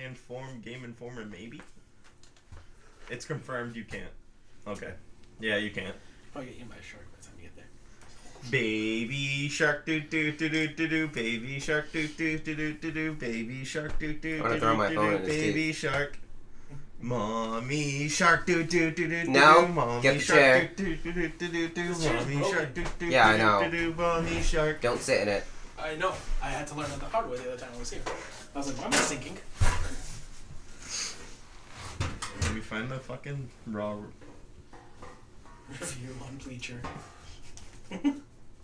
Game Informer, maybe? It's confirmed you can't. Okay. Yeah, you can't. I'll get eaten by a shark by the time you get there. Baby shark do do do do do do. Baby shark do do do do do do. Baby shark do do do do do. Baby shark. Mommy shark do do do do do. No, get the chair. Mommy shark do do. Yeah, I know. Mommy shark. Don't sit in it. I know. I had to learn that the hard way the other time I was here. I was like, why am I sinking? Can we find the fucking raw review on Bleacher?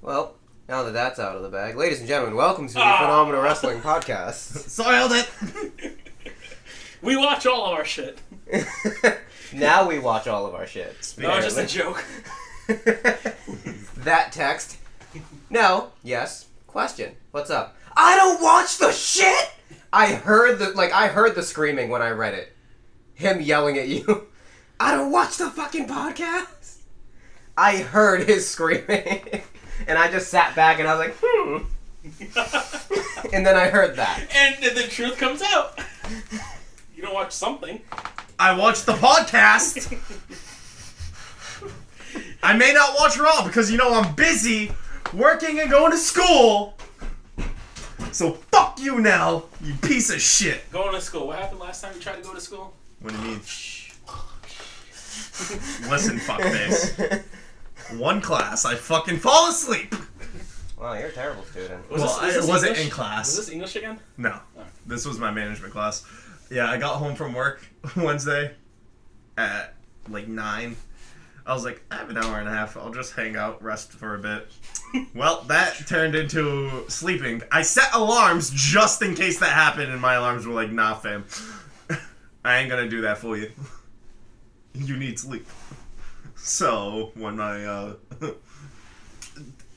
Well, now that that's out of the bag, ladies and gentlemen, welcome to the Phenomenal Wrestling Podcast. Soiled it! We watch all of our shit. Now we watch all of our shit. That was just a joke. That text. No. Yes. Question. What's up? I don't watch the shit! I heard the screaming when I read it. Him yelling at you. I don't watch the fucking podcast! I heard his screaming. And I just sat back and I was like, And then I heard that. And the truth comes out. You don't watch something. I watched the podcast! I may not watch Raw because, I'm busy working and going to school. So fuck you now, you piece of shit. Going to school. What happened last time you tried to go to school? What do you mean? Listen, fuckface. One class, I fucking fall asleep. Wow, you're a terrible student. It wasn't in class. Was this English again? No. This was my management class. Yeah, I got home from work Wednesday at 9. I was like, I have an hour and a half. I'll just hang out, rest for a bit. Well, that turned into sleeping. I set alarms just in case that happened, and my alarms were like, nah, fam. I ain't gonna do that for you. You need sleep. So, when my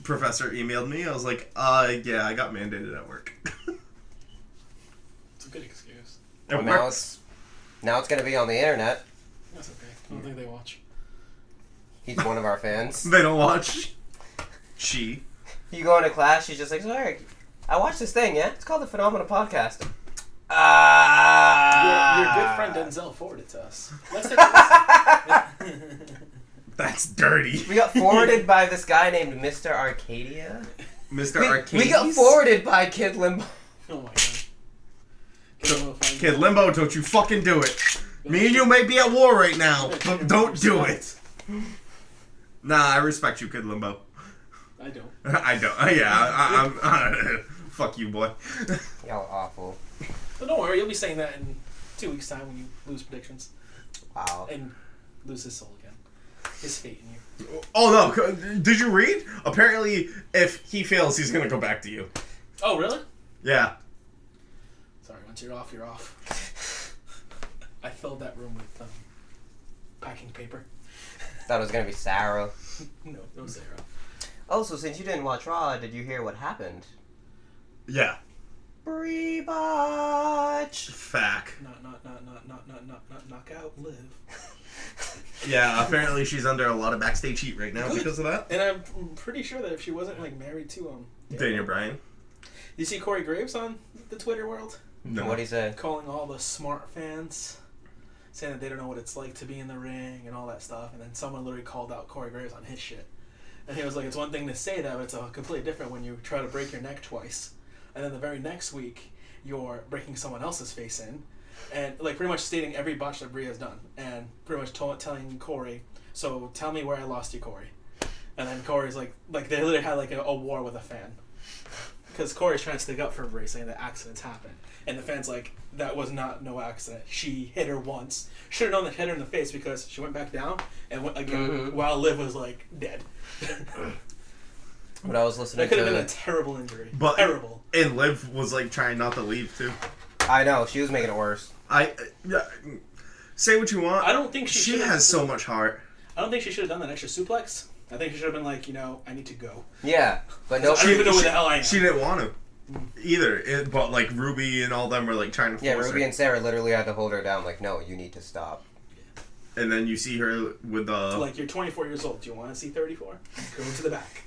professor emailed me, I was like, yeah, I got mandated at work. It's a good excuse. Well, now it's gonna be on the internet. That's okay. I don't think they watch. He's one of our fans. They don't watch. She. You go into class, she's just like, sorry, I watched this thing, yeah? It's called the Phenomenal Podcast. Your good friend Denzel forwarded to us. Let's take a listen. That's dirty. We got forwarded by this guy named Mr. Arcadia. Mr. Arcadia? We got forwarded by Kid Limbo. Oh my god. Kid Limbo, don't you fucking do it. Me and you may be at war right now, but don't do it. Nah, I respect you, Kid Limbo. I don't. I don't. Yeah, I'm fuck you, boy. Y'all awful. But don't worry, you'll be saying that in 2 weeks' time when you lose predictions. Wow. And lose his soul again. His fate in you. Oh, no. Did you read? Apparently, if he fails, he's going to go back to you. Oh, really? Yeah. Sorry, once you're off, you're off. I filled that room with packing paper. Thought it was going to be Sarah. No Sarah. Oh, so since you didn't watch Raw, did you hear what happened? Yeah. Brie Botch. Fact. Not knockout, live. Yeah, apparently she's under a lot of backstage heat right now because of that. And I'm pretty sure that if she wasn't married to Daniel Bryan. You see Corey Graves on the Twitter world? No. What'd he say? Calling all the smart fans, saying that they don't know what it's like to be in the ring and all that stuff. And then someone literally called out Corey Graves on his shit. And he was like, it's one thing to say that, but it's completely different when you try to break your neck twice. And then the very next week, you're breaking someone else's face in. And pretty much stating every botch that Brie has done. And pretty much telling Corey, so tell me where I lost you, Corey. And then Corey's like they literally had a war with a fan. Because Corey's trying to stick up for Brie, saying that accidents happen. And the fan's like, that was not no accident. She hit her once. Should have known that hit her in the face because she went back down and went again while Liv was dead. When I was listening that could have been a terrible injury. But terrible. And Liv was trying not to leave too. I know, she was making it worse. Say what you want. I don't think she has so much heart. I don't think she should have done that extra suplex. I think she should have been I need to go. Yeah, but no. I don't even know where the hell I am. She didn't want to either. But Ruby and all them were trying to force her. Ruby and Sarah literally had to hold her down. No, you need to stop. And then you see her with the... you're 24 years old. Do you want to see 34? Go to the back.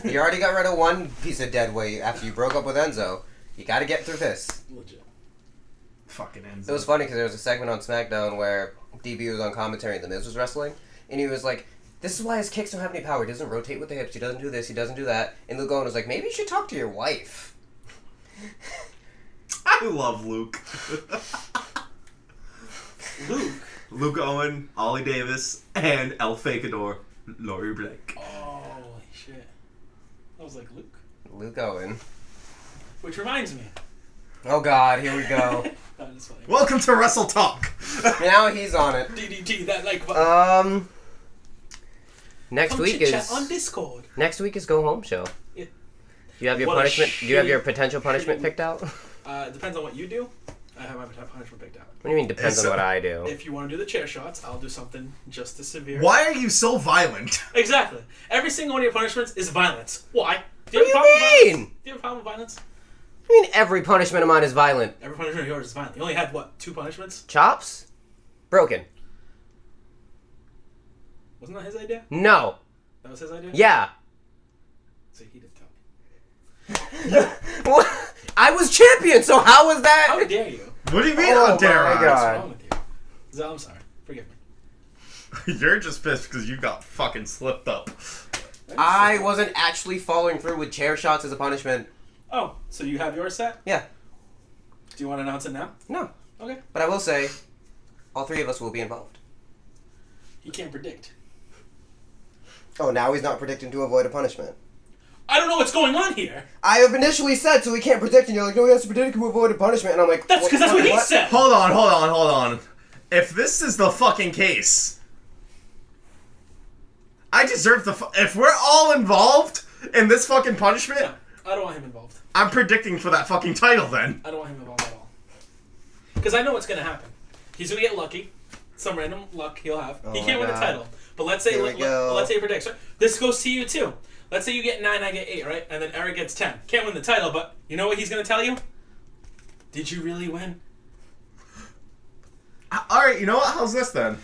You already got rid of one piece of dead weight after you broke up with Enzo. You got to get through this. Legit. fucking ends. It was funny because there was a segment on SmackDown where DB was on commentary and The Miz was wrestling, and he was like, "This is why his kicks don't have any power. He doesn't rotate with the hips. He doesn't do this. He doesn't do that." And Luke Owen was like, "Maybe you should talk to your wife." I love Luke. Luke. Luke Owen, Ollie Davis, and El Facador, Laurie Blake. Oh, holy shit. I was like, Luke? Luke Owen. Which reminds me. Oh God, here we go. That is funny. Welcome to Wrestle Talk. Now he's on it. DDT, that like button. Next Come week chit-chat is on Discord. Next week is Go Home Show. It- You have your What a punishment. Do you have your shitty- potential punishment picked out? It depends on what you do. I have my punishment picked out. What do you mean depends on what I do? If you want to do the chair shots, I'll do something just as severe. Why are you so violent? Exactly. Every single one of your punishments is violence. Why? What do you mean? Do you have a problem with violence? I mean every punishment of mine is violent. Every punishment of yours is violent. You only had, what, 2 punishments? Chops? Broken. Wasn't that his idea? No. That was his idea? Yeah. See, he didn't tell me. What? I was champion, so how was that? How dare you? What do you mean, Oh how dare my I? God. What's wrong with you? Zell, I'm sorry. Forgive me. You're just pissed because you got fucking slipped up. I wasn't actually following through with chair shots as a punishment. Oh, so you have yours set? Yeah. Do you want to announce it now? No. Okay. But I will say, all 3 of us will be involved. He can't predict. Oh, now he's not predicting to avoid a punishment. I don't know what's going on here. I have initially said, so he can't predict, and you're like, no, he has to predict to avoid a punishment, and I'm like, That's because that's what he said. Hold on. If this is the fucking case, I deserve the. If we're all involved in this fucking punishment, No, I don't want him involved. I'm predicting for that fucking title then. I don't want him involved at all. Because I know what's going to happen. He's going to get lucky. Some random luck he'll have. Oh he my can't win the God. title. But let's say Here we go. let's say he predicts. Right? This goes to you too. Let's say you get 9, I get 8, right? And then Eric gets 10. Can't win the title, but you know what he's going to tell you? Did you really win? Alright, you know what? How's this then?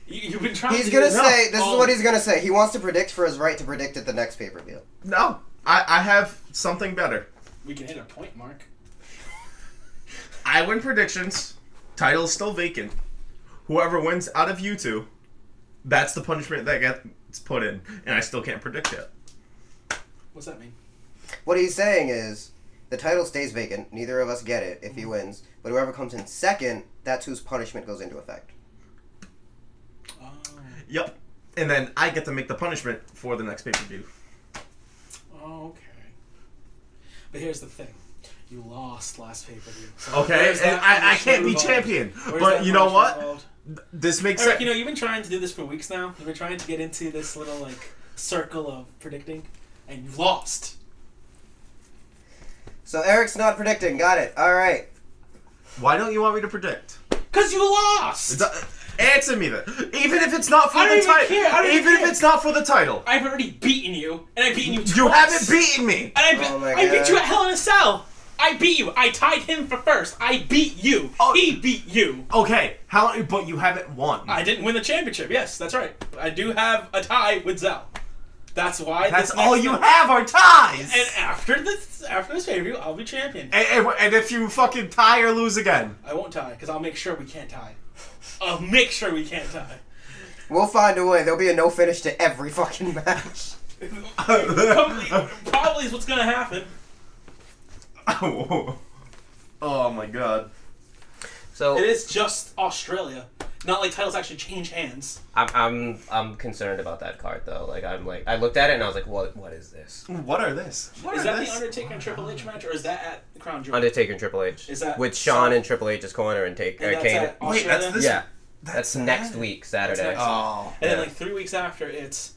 You've been trying He's to gonna do say, this all- is what he's gonna say. He wants to predict for his right to predict at the next pay-per-view. No. I have something better. We can hit a point mark. I win predictions. Title's still vacant. Whoever wins out of you two, that's the punishment that gets put in. And I still can't predict it. What's that mean? What he's saying is, the title stays vacant, neither of us get it if he wins, but whoever comes in second, that's whose punishment goes into effect. Oh. Yep. And then I get to make the punishment for the next pay-per-view. Oh, okay. But here's the thing. You lost last pay-per-view. So Okay, where's and that I can't be punishment champion. involved? Where's But that you know punishment what? involved? This makes Eric, sense. you know, you've been trying to do this for weeks now. You've been trying to get into this little, like, circle of predicting, and you've lost. So Eric's not predicting, got it. Alright. Why don't you want me to predict? Because you lost! Answer me then. Even if it's not for I don't the even title. care. I don't Even even if care. it's not for the title. I've already beaten you, and I've beaten you twice. You haven't beaten me. And Oh my I beat God. you at Hell in a Cell. I beat you. I tied him for first. I beat you. Oh. He beat you. Okay, but you haven't won. I didn't win the championship. Yes, that's right. I do have a tie with Zell. That's why. That's this all next you match- have are ties. And after this pay-per-view, I'll be champion. And if you fucking tie or lose again. I won't tie, because I'll make sure we can't tie. I'll make sure we can't tie. We'll find a way. There'll be a no finish to every fucking match. Probably is what's gonna happen. Oh my god. So It is just Australia. Not like titles actually change hands. I'm concerned about that card though. I looked at it and I was like, what is this? What are this? What Is are that this? the Undertaker and Triple H match, or is that at the Crown Jewel? Undertaker and Triple H. Is that- with Shawn so- in Triple H's corner and And Kane? that's at Wait, that's Australia? this- Yeah, That's next that? week, Saturday. That's next Oh. And then Yeah. like 3 weeks after, it's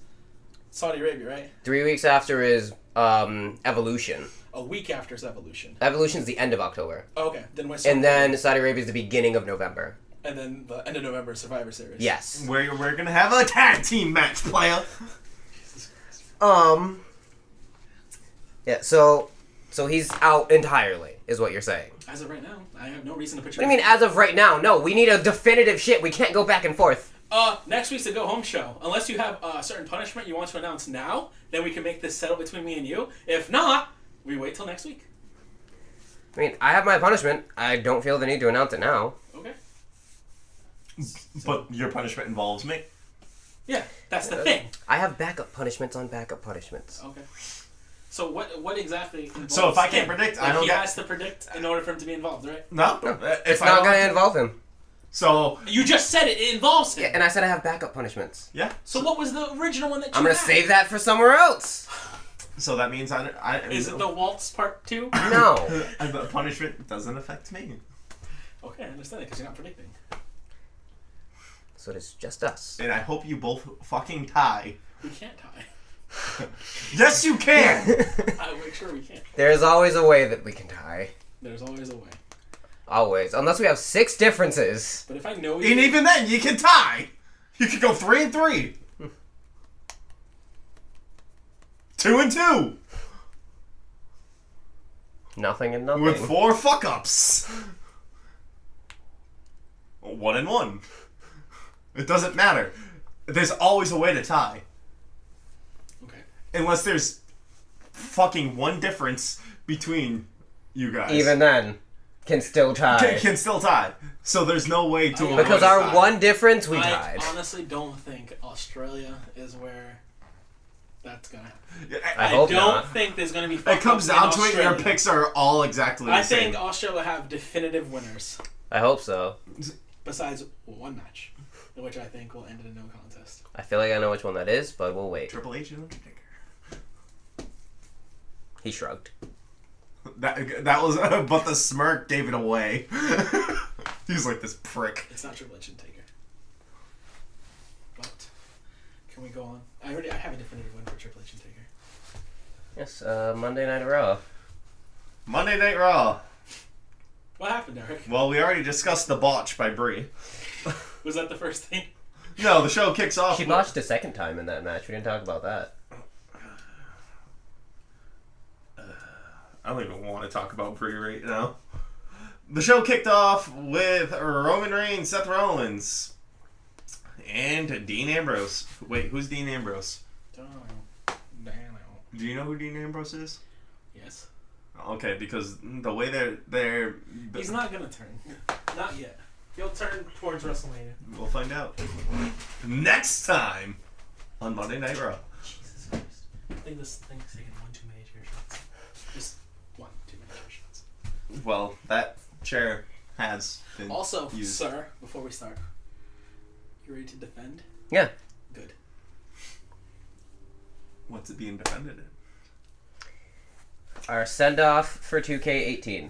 Saudi Arabia, right? 3 weeks after is Evolution. A week after is Evolution. Evolution's the end of October, Oh, okay, then when and then Saudi Arabia's the beginning of November. and then the end of November is Survivor Series. Yes. We're gonna have a tag team match, player. Yeah. So he's out entirely, is what you're saying. As of right now, I have no reason to put you. What do you mean, as of right now? No, we need a definitive shit. We can't go back and forth. Next week's the Go Home show. Unless you have a certain punishment you want to announce now, then we can make this settle between me and you. If not, we wait till next week. I mean, I have my punishment. I don't feel the need to announce it now. Okay. But your punishment involves me. Yeah, that's the thing. I have backup punishments on backup punishments. Okay. So what exactly involves So if I can't him? predict, Like, I don't he get... has to predict in order for him to be involved, right? No. It's not going to involve him. So, You just said it involves him. Yeah, and I said I have backup punishments. yeah. So what was the original one that you I'm going to had? save that for somewhere else. So that means I Is it the waltz part 2? No. the punishment doesn't affect me. Okay, I understand it because you're not predicting. So it is just us. And I hope you both fucking tie. We can't tie. Yes, you can! I'll make sure we can't. There's always a way that we can tie. There's always a way. Always. Unless we have 6 differences. But if I know And you... even then, you can tie! You could go 3 and 3. 2 and 2. Nothing and nothing. With 4 fuck-ups. 1 and 1. It doesn't matter. There's always a way to tie. Okay. Unless there's fucking 1 difference between you guys. Even then, can still tie. Can still tie. So there's no way to avoid Because a our tie. one difference, we I tied. honestly don't think Australia is where that's gonna happen. I I hope don't not. think there's gonna be. It comes fuck-ups down in to it, your Australia. picks are all exactly the I same. think Australia have definitive winners I hope so. besides one match, which I think will end in a no contest. I feel like I know which one that is, but we'll wait. Triple H and Undertaker. He shrugged. That was, but the smirk gave it away. He's like this prick. It's not Triple H and Taker. But can we go on? I have a definitive win for Triple H and Taker. Yes, Monday Night Raw. Monday Night Raw. What happened, Eric? Well, we already discussed the botch by Brie. Was that the first thing? No, the show kicks off. She botched a second time in that match. We didn't talk about that. I don't even want to talk about Brie right now. The show kicked off with Roman Reigns, Seth Rollins, and Dean Ambrose. Wait, who's Dean Ambrose? Don't know. Do you know who Dean Ambrose is? Yes. Okay, because the way they're He's not gonna turn. Not yet. He'll turn towards WrestleMania. we'll find out next time on Monday Night Raw. Jesus Christ. I think this thing's taking one too many chair shots. Just one too many chair shots. Well, that chair has been Also, used. sir, before we start, you ready to defend? Yeah. Good. What's it being defended in? Our send-off for 2K18.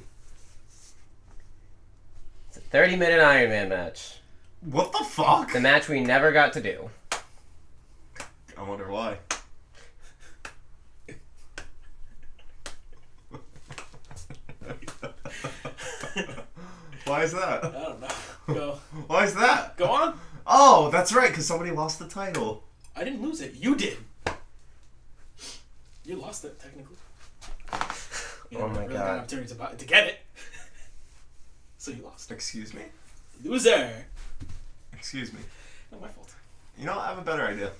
It's a 30-minute Iron Man match. What the fuck? The match we never got to do. I wonder why. Why is that? I don't know. Go. Why is that? Go on. Oh, that's right, because somebody lost the title. I didn't lose it. You did. You lost it, technically. You Oh never my really God. got an opportunity to get it. So you lost. Excuse me? Loser. Excuse me. Not my fault. You know, I have a better idea.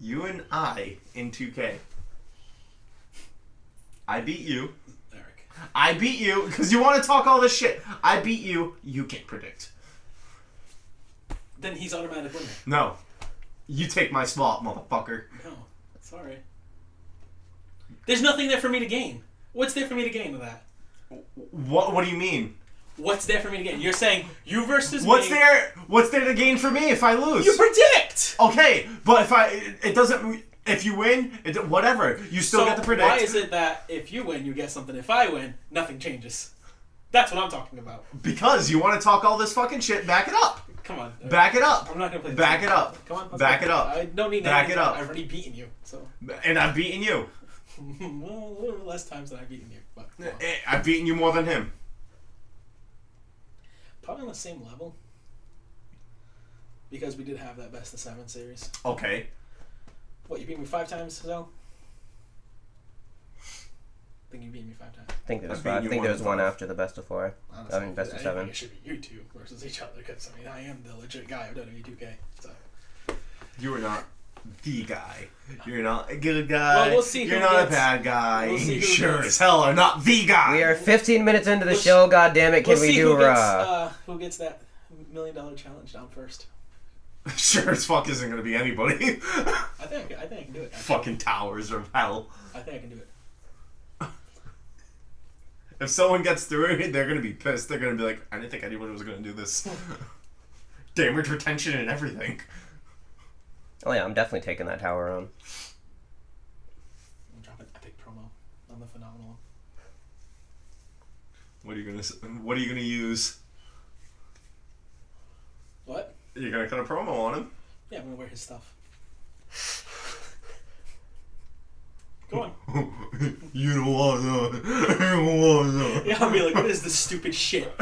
You and I in 2K. I beat you. Eric. I beat you because you want to talk all this shit. I beat you. You can't predict. Then he's automatic winner. No. You take my spot, motherfucker. No. Sorry. There's nothing there for me to gain. What's there for me to gain with that? What do you mean? What's there for me to gain? You're saying you versus What's me. there to gain for me if I lose? You predict! Okay, but it doesn't, if you win, whatever. You still get to predict. Why is it that if you win, you get something? If I win, nothing changes. That's what I'm talking about. Because you want to talk all this fucking shit, back it up. Come on. Back it up. I'm not gonna play. This Back game. it up. Come on. let's Back go. it up. I don't need Back anything. it up. I've already beaten you, so And I've beaten you. well, a little less times than I've beaten you, but come on. I've beaten you more than him. Probably on the same level. Because we did have that best of 7 series. Okay. What, you beat me 5 times, Zell? I think you beat me 5 times. I think there was I've beaten five. I you think more there was than one five. after the best of 4. Honestly, I mean, best of I 7. think it should be you two versus each other because I mean I am the legit guy of WWE 2K. So You were not. the guy. You're not a good guy. Well, we'll see who You're not a gets- bad guy. we'll see You who sure gets- as hell are not the guy. We are 15 minutes into the We'll show. God damn it! Can We'll we see do who gets that $1 million challenge down first. Sure as fuck isn't gonna be anybody. I think I can do it. Fucking towers of hell. I think I can do it. If someone gets through it, they're gonna be pissed. They're gonna be like, I didn't think anyone was gonna do this. Damage retention and everything. Oh yeah, I'm definitely taking that tower on. I'm dropping epic promo on the phenomenal. What are you gonna use? What? You're gonna cut a promo on him? Yeah, I'm gonna wear his stuff. Go on. You don't want that. You don't want that. Yeah, I'll be like, what is this stupid shit?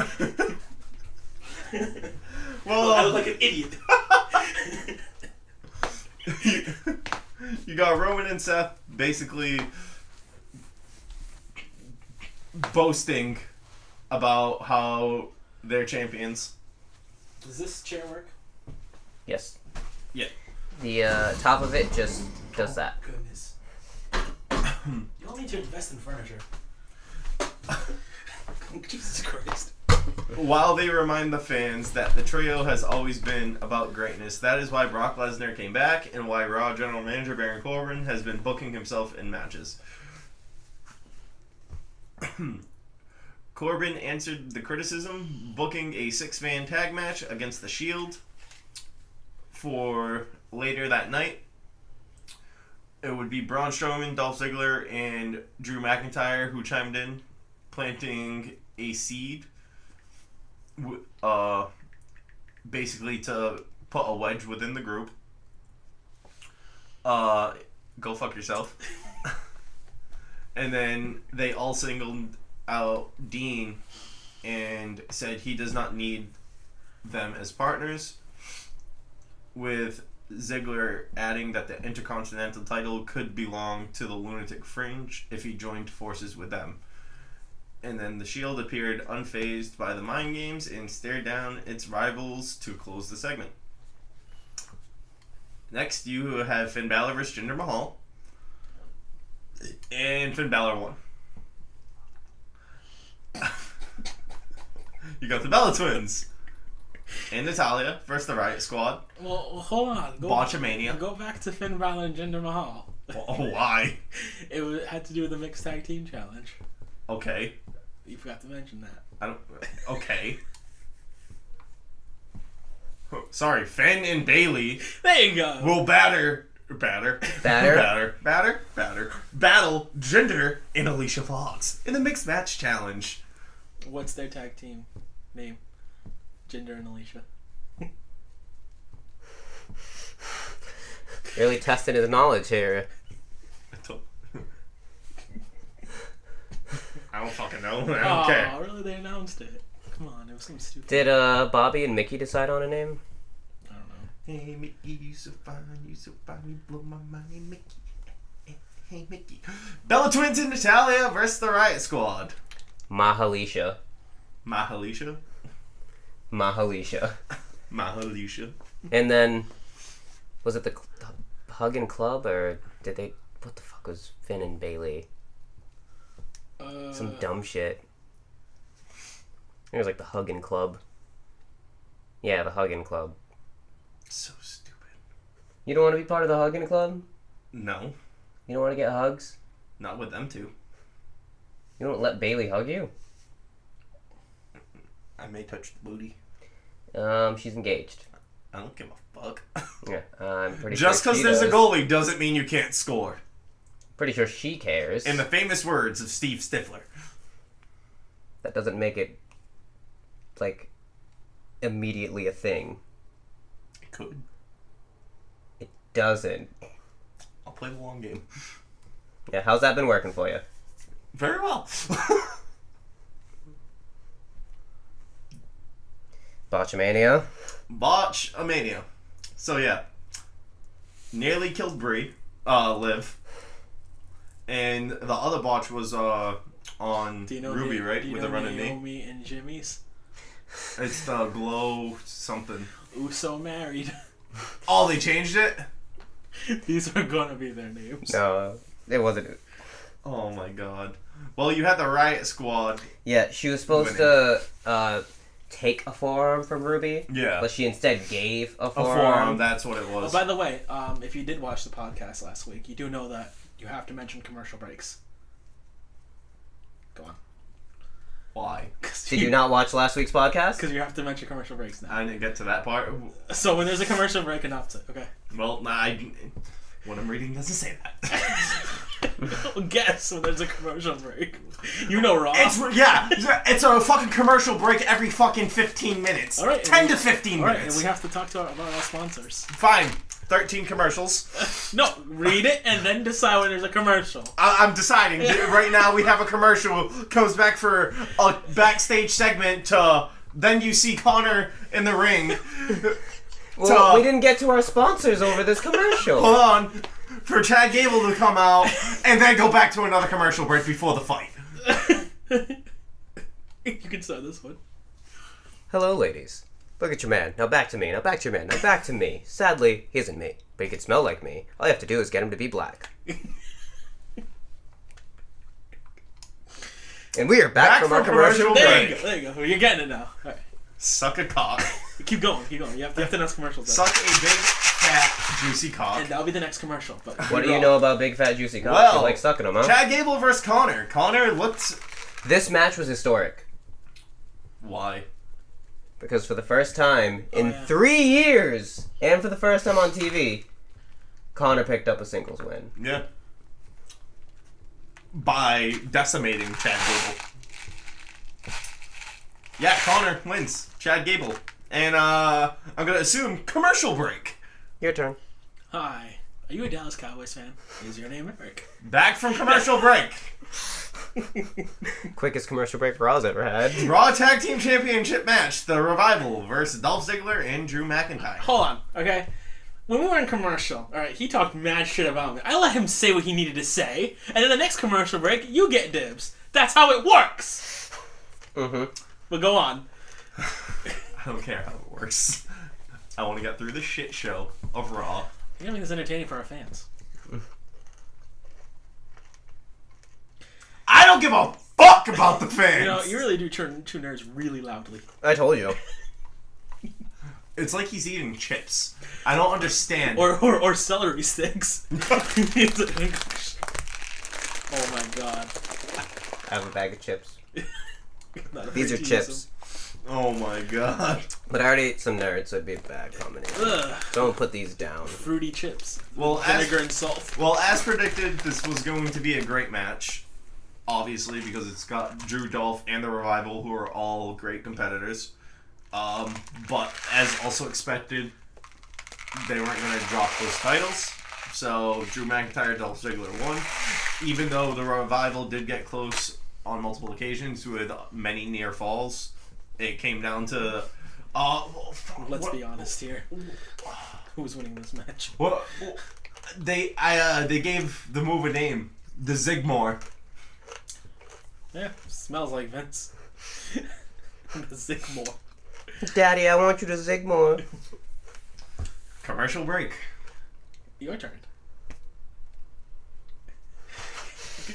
Well, I look like an idiot. you got Roman and Seth basically boasting about how they're champions. Does this chair work? Yes. Yeah. The top of it just does that. Goodness. You all need to invest in furniture. Jesus Christ. While they remind the fans that the trio has always been about greatness, that is why Brock Lesnar came back and why Raw General Manager Baron Corbin has been booking himself in matches. Corbin answered the criticism, booking a 6-man tag match against The Shield for later that night. It would be Braun Strowman, Dolph Ziggler, and Drew McIntyre who chimed in, planting a seed, basically to put a wedge within the group. Go fuck yourself. And then they all singled out Dean and said he does not need them as partners, with Ziggler adding that the Intercontinental title could belong to the Lunatic Fringe if he joined forces with them. And then the Shield appeared unfazed by the mind games and stared down its rivals to close the segment. Next, you have Finn Balor vs. Jinder Mahal. And Finn Balor won. You got the Bella Twins. And Natalya versus the Riot Squad. Well, hold on. Botchamania. Go back to Finn Balor and Jinder Mahal. Oh, why? It had to do with the mixed tag team challenge. Okay. You forgot to mention that. I don't. Okay. Sorry, Finn and Bailey There you go. will battle Jinder and Alicia Fox in the mixed match challenge. What's their tag team name? Jinder and Alicia. Really testing his knowledge here. I don't fucking know. I don't care. Oh, really? They announced it. Come on, it was some stupid. Did Bobby and Mickey decide on a name? I don't know. Hey Mickey, you so fine, you blow my mind, Mickey. Hey Mickey. Bella Twins and Natalya versus the Riot Squad. Mahalisha. Mahalisha. And then, was it the Huggin Club, or did they... What the fuck was Finn and Bailey? Some dumb shit. It was like the Huggin Club. Yeah, the Huggin Club. So stupid. You don't want to be part of the Huggin Club? No, You don't want to get hugs? not with them two. You don't let Bailey hug you? I may touch the booty. She's engaged. I don't give a fuck. Yeah, I'm pretty Just sure because she there's a does. goalie doesn't mean you can't score. Pretty sure she cares. In the famous words of Steve Stifler. That doesn't make it, like, immediately a thing. It could. It doesn't. I'll play the long game. Yeah, how's that been working for you? Very well. Botchamania? Botchamania. So yeah. Nearly killed Brie. Liv. And the other botch was on Do you know Ruby, right? Do you With know the running knee. Naomi and Jimmy's? It's the glow something. Uso married. Oh, they changed it? These were gonna be their names. No, it wasn't. Oh my god. Well, you had the Riot Squad. Yeah, she was supposed to take a forearm from Ruby. Yeah. But she instead gave a A forearm. forearm, that's what it Oh, was. by the way, if you did watch the podcast last week, you do know that you have to mention commercial breaks. Go on. Why? Did you not watch last week's podcast? Because you have to mention commercial breaks now. I didn't get to that part. So when there's a commercial break, enough to okay. Well, what I'm reading doesn't say that. Guess when there's a commercial break. You know Raw. It's a fucking commercial break every fucking 15 minutes. All right, 10 to 15 All right, minutes. and we have to talk about our sponsors. Fine. 13 commercials. No, read it and then decide when there's a commercial. I'm deciding. Right now we have a commercial. Comes back for a backstage segment to then you see Connor in the ring. Well, we didn't get to our sponsors over this commercial. Hold on. For Chad Gable to come out and then go back to another commercial break before the fight. You can start this one. Hello, ladies. Look at your man. Now back to me. Now back to your man. Now back to me. Sadly, he isn't me, but he can smell like me. All you have to do is get him to be black. And we are back from our commercial break. There you go. There you go. You're getting it now. All right. Suck a cock. Keep going. Keep going. You have to announce commercials. Though. Suck a big, fat, juicy cock. And that'll be the next commercial. But What do you know about big fat juicy cocks? Well, You like sucking them, huh? Chad Gable versus Connor. Connor looked... This match was historic Why? because for the first time in yeah. 3 years, and for the first time on TV, Connor picked up a singles win. Yeah. By decimating Chad Gable. Yeah, Connor wins. Chad Gable. And, I'm gonna assume commercial break. Your turn. Hi. Are you a Dallas Cowboys fan? Is your name Eric? Back from commercial break. Quickest commercial break Raw's ever had. Raw Tag Team Championship match. The Revival versus Dolph Ziggler and Drew McIntyre. Hold on, okay? When we were in commercial, alright, he talked mad shit about me. I let him say what he needed to say, and then the next commercial break, you get dibs. That's how it works! Mm-hmm. But go on. I don't care how it works. I want to get through the shit show of Raw. You know, I mean, it's entertaining for our fans. I don't give a fuck about the fans. You know, you really do turn two nerds really loudly. I told you. It's like he's eating chips. I don't understand. Or celery sticks. It's oh my god. I have a bag of chips. Not These are afraid to use chips. Oh my god. But I already ate some nerds, so it'd be a bad combination. them. Ugh. Don't put these down. Fruity chips. Well, Vinegar and salt. as predicted, this was going to be a great match. Obviously, because it's got Drew, Dolph, and the Revival, who are all great competitors. But as also expected, they weren't going to drop those titles. So Drew McIntyre, Dolph Ziggler won. Even though the Revival did get close on multiple occasions with many near falls, it came down to. Let's be honest here. Who's winning this match? Well, they gave the move a name, the Zigmore. Yeah, smells like Vince. The Zigmore. Daddy, I want you to zig more. Commercial break. Your turn.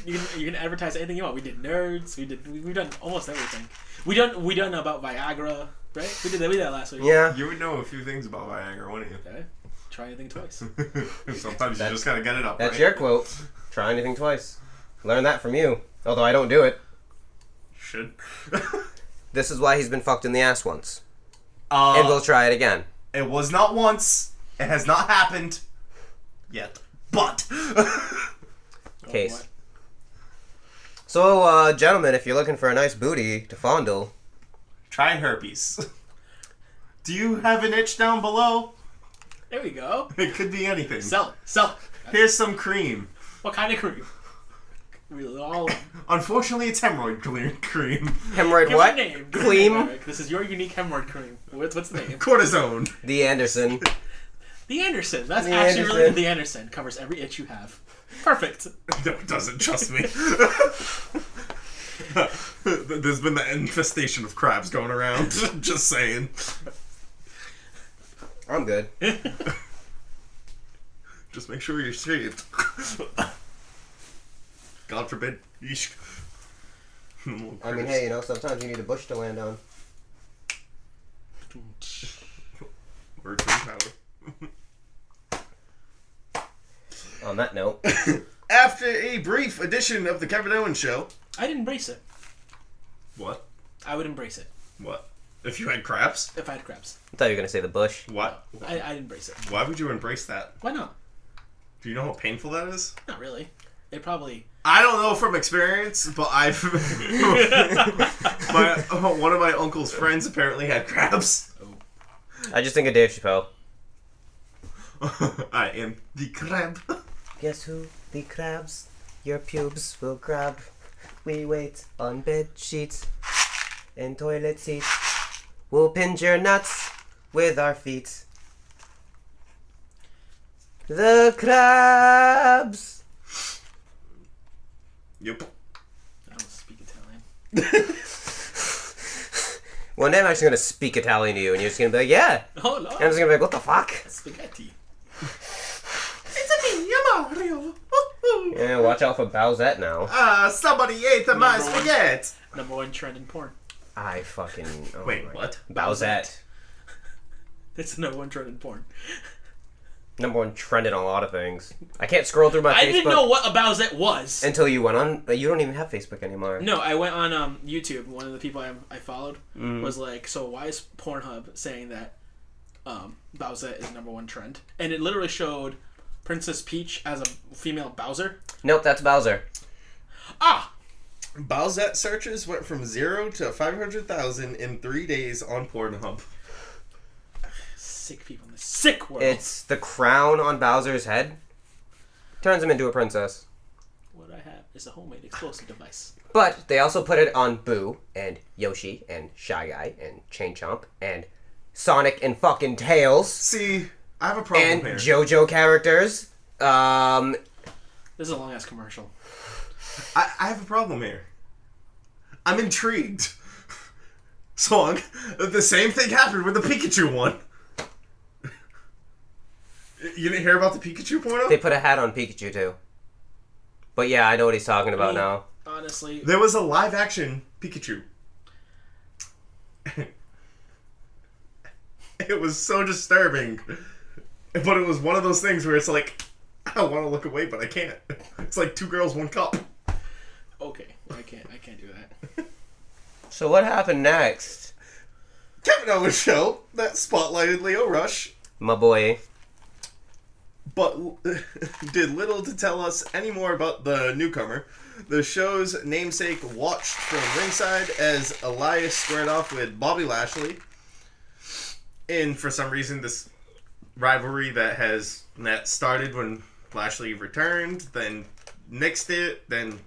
You can advertise anything you want. We did nerds. We've done almost everything. We done about Viagra, right? We did that last week. Yeah. You would know a few things about Viagra, wouldn't you? Okay. Try anything twice. Sometimes you just gotta get it up. That's right? your quote. Try anything twice. Learn that from you. Although I don't do it. Should. This is why he's been fucked in the ass once. And we'll try it again. It was not once. It has not happened yet. But Case. what? So, gentlemen, if you're looking for a nice booty to fondle, try herpes. Do you have an itch down below? There we go. It could be anything. Sell it. Sell it. Here's some cream. What kind of cream? Really, all Unfortunately, it's hemorrhoid cream. hemorrhoid Give what? me a name. Cream? Eric. This is your unique hemorrhoid cream. What's the name? Cortisone. The Anderson. The Anderson. That's The actually really Anderson. good. The Anderson covers every itch you have. Perfect. No, it doesn't. Trust me. There's been the infestation of crabs going around. Just saying. I'm good. Just make sure you're shaved. God forbid. Yeesh. I mean, hey, sometimes you need a bush to land on. Or twin power. On that note. After a brief edition of the Kevin Owens Show. I'd embrace it. What? I would embrace it. What? If you had crabs? If I had crabs. I thought you were going to say the bush. What? I'd embrace it. Why would you embrace that? Why not? Do you know how painful that is? Not really. It probably... I don't know from experience, but one of my uncle's friends apparently had crabs. I just think of Dave Chappelle. I am the crab. Guess who? The crabs. Your pubes will grab. We wait on bed sheets and toilet seats. We'll pinch your nuts with our feet. The crabs. Yep. I don't speak Italian. One day I'm actually going to speak Italian to you and you're just going to be like, yeah. Oh, no. And I'm just going to be like, what the fuck? Spaghetti. It's me, Mario. Yeah, watch out for Bowsette now. Somebody ate my Number one. spaghetti. Number one trend in porn. I fucking... Oh Wait, my- what? Bowsette. It's the number one trend in porn. Number one trend in a lot of things. I can't scroll through my Facebook I didn't know what a Bowsette was. until you went on. You don't even have Facebook anymore. No, I went on YouTube. One of the people I followed Mm. was like, so why is Pornhub saying that Bowsette is number one trend? And it literally showed Princess Peach as a female Bowser. Nope, that's Bowser. Ah! Bowsette searches went from 0 to 500,000 in 3 days on Pornhub. Sick people in the sick world. It's the crown on Bowser's head. Turns him into a princess. What I have is a homemade explosive device. But they also put it on Boo and Yoshi and Shy Guy and Chain Chomp and Sonic and fucking Tails See, I have a problem and here. JoJo characters. This is a long ass commercial. I have a problem here. I'm intrigued. So the same thing happened with the Pikachu one. You didn't hear about the Pikachu porno? They put a hat on Pikachu too. But yeah, I know what he's talking about now. Honestly, There was a live action Pikachu. It was so disturbing. But it was one of those things where it's like, I want to look away, but I can't. It's like 2 girls, 1 cup. okay, I can't do that. So what happened next? Kevin Owens show that spotlighted Leo Rush, My boy. but did little to tell us any more about the newcomer. The show's namesake watched from ringside as Elias squared off with Bobby Lashley. And for some reason, this rivalry that started when Lashley returned, then nixed it, then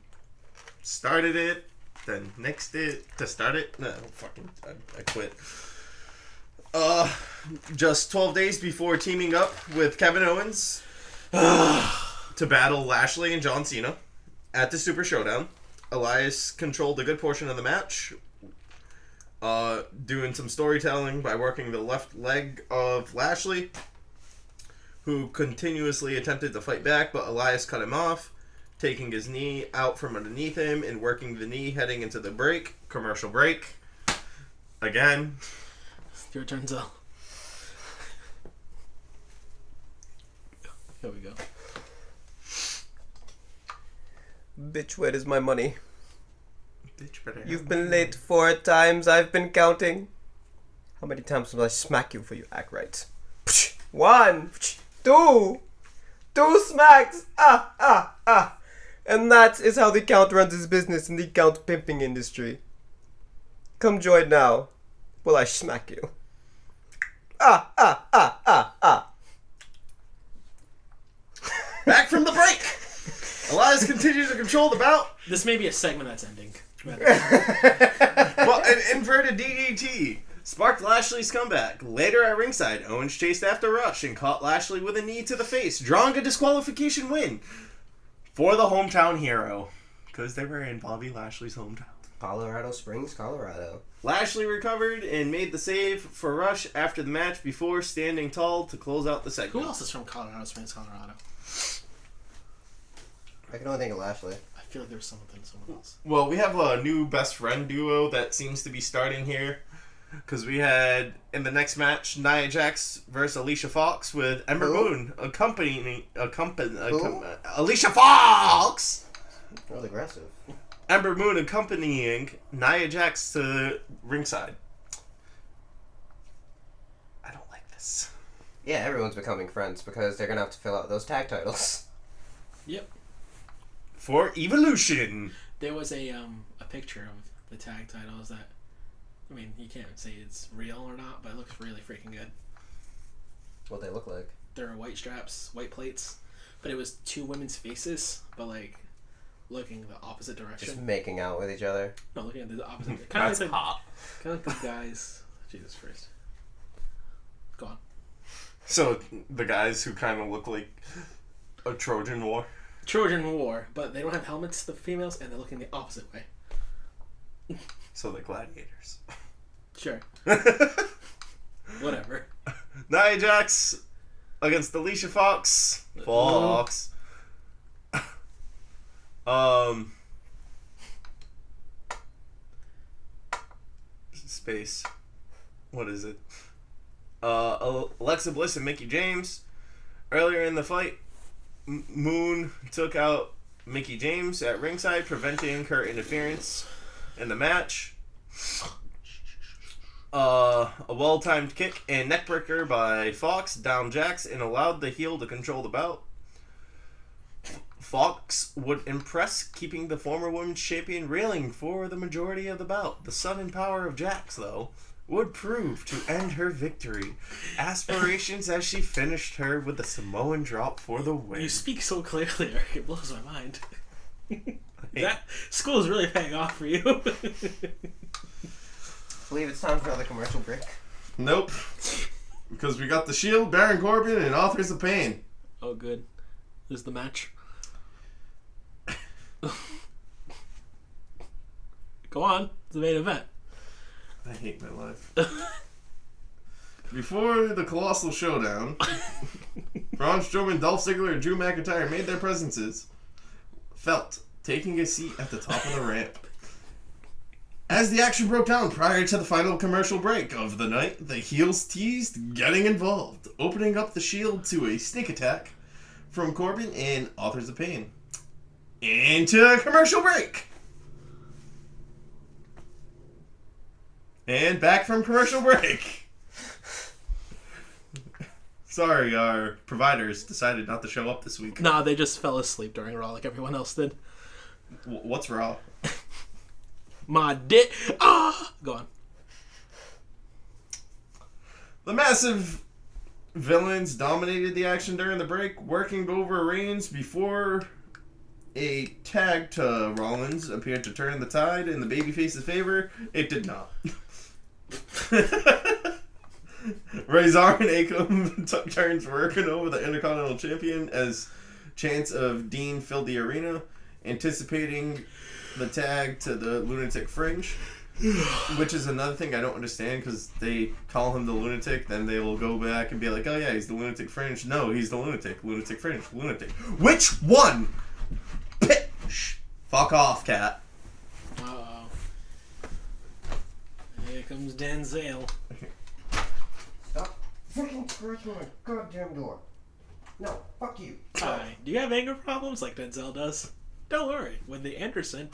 started it, then nixed it to start it. No, I quit. Just 12 days before teaming up with Kevin Owens to battle Lashley and John Cena at the Super Showdown, Elias controlled a good portion of the match, doing some storytelling by working the left leg of Lashley, who continuously attempted to fight back, but Elias cut him off, taking his knee out from underneath him and working the knee heading into the break. Commercial break. Again. Your turn, Zell. Here we go. Bitch, where is my money? Bitch, better have You've been late 4 times, I've been counting. How many times will I smack you for you act right? 1, 2 smacks! And that is how the Count runs his business in the Count pimping industry. Come join now, while I smack you. Back from the break! Elias continues to control the bout. This may be a segment that's ending. Well, an inverted DDT sparked Lashley's comeback. Later at ringside, Owens chased after Rush and caught Lashley with a knee to the face, drawing a disqualification win for the hometown hero. Because they were in Bobby Lashley's hometown. Colorado Springs, Colorado. Lashley recovered and made the save for Rush after the match before standing tall to close out the segment. Who else is from Colorado Springs, Colorado? I can only think of Lashley. I feel like there was someone else. Well, we have a new best friend duo that seems to be starting here. Because we had, in the next match, Nia Jax versus Alicia Fox with Ember Moon accompanying Alicia Fox! Really aggressive. Ember Moon accompanying Nia Jax to ringside. I don't like this. Yeah, everyone's becoming friends because they're going to have to fill out those tag titles. Yep. For Evolution. There was a picture of the tag titles that, I mean, you can't say it's real or not, but it looks really freaking good. What they look like. There are white straps, white plates, but it was two women's faces, but like looking the opposite direction. Just making out with each other. No, looking at the opposite. That's hot. Kind of like the guys. Jesus Christ. Go on. So, the guys who kind of look like a Trojan War. Trojan War, but they don't have helmets, the females, and they're looking the opposite way. So they're gladiators. Sure. Whatever. Nia Jax against Alicia Fox. Fox. Space. What is it? Alexa Bliss and Mickie James. Earlier in the fight, Moon took out Mickie James at ringside, preventing her interference in the match. A well-timed kick and neckbreaker by Fox downed Jax and allowed the heel to control the bout. Fox would impress, keeping the former women's champion reeling for the majority of the bout. The sudden power of Jax, though, would prove to end her victory aspirations as she finished her with a Samoan drop for the win. You speak so clearly, Eric. It blows my mind. That school is really paying off for you. I believe it's time for another commercial break. Nope. Because we got The Shield, Baron Corbin, and Authors of Pain. Oh, good. This is the match. Go on. It's the main event. I hate my life. Before the Colossal Showdown, Braun Strowman, Dolph Ziggler, and Drew McIntyre made their presences felt, taking a seat at the top of the ramp. As the action broke down prior to the final commercial break of the night, the heels teased getting involved, opening up the Shield to a sneak attack from Corbin and Authors of Pain. Into a commercial break. And back from commercial break. Sorry, our providers decided not to show up this week. Nah, they just fell asleep during Raw like everyone else did. What's Raw? My dick. Ah! Go on. The massive villains dominated the action during the break, working over Reigns before a tag to Rollins appeared to turn the tide in the babyface's favor. It did not. Razor and Akam took turns working over the Intercontinental Champion as chants of Dean filled the arena, anticipating the tag to the Lunatic Fringe, which is another thing I don't understand because they call him the Lunatic, then they will go back and be like, oh yeah, he's the Lunatic Fringe. No, he's the Lunatic. Lunatic Fringe. Lunatic. Which one? Pitch. Fuck off, cat. Uh-oh. Here comes Denzel. Stop freaking scratching my goddamn door. No, fuck you. Hi. Do you have anger problems like Denzel does? Don't worry. With the Anderson.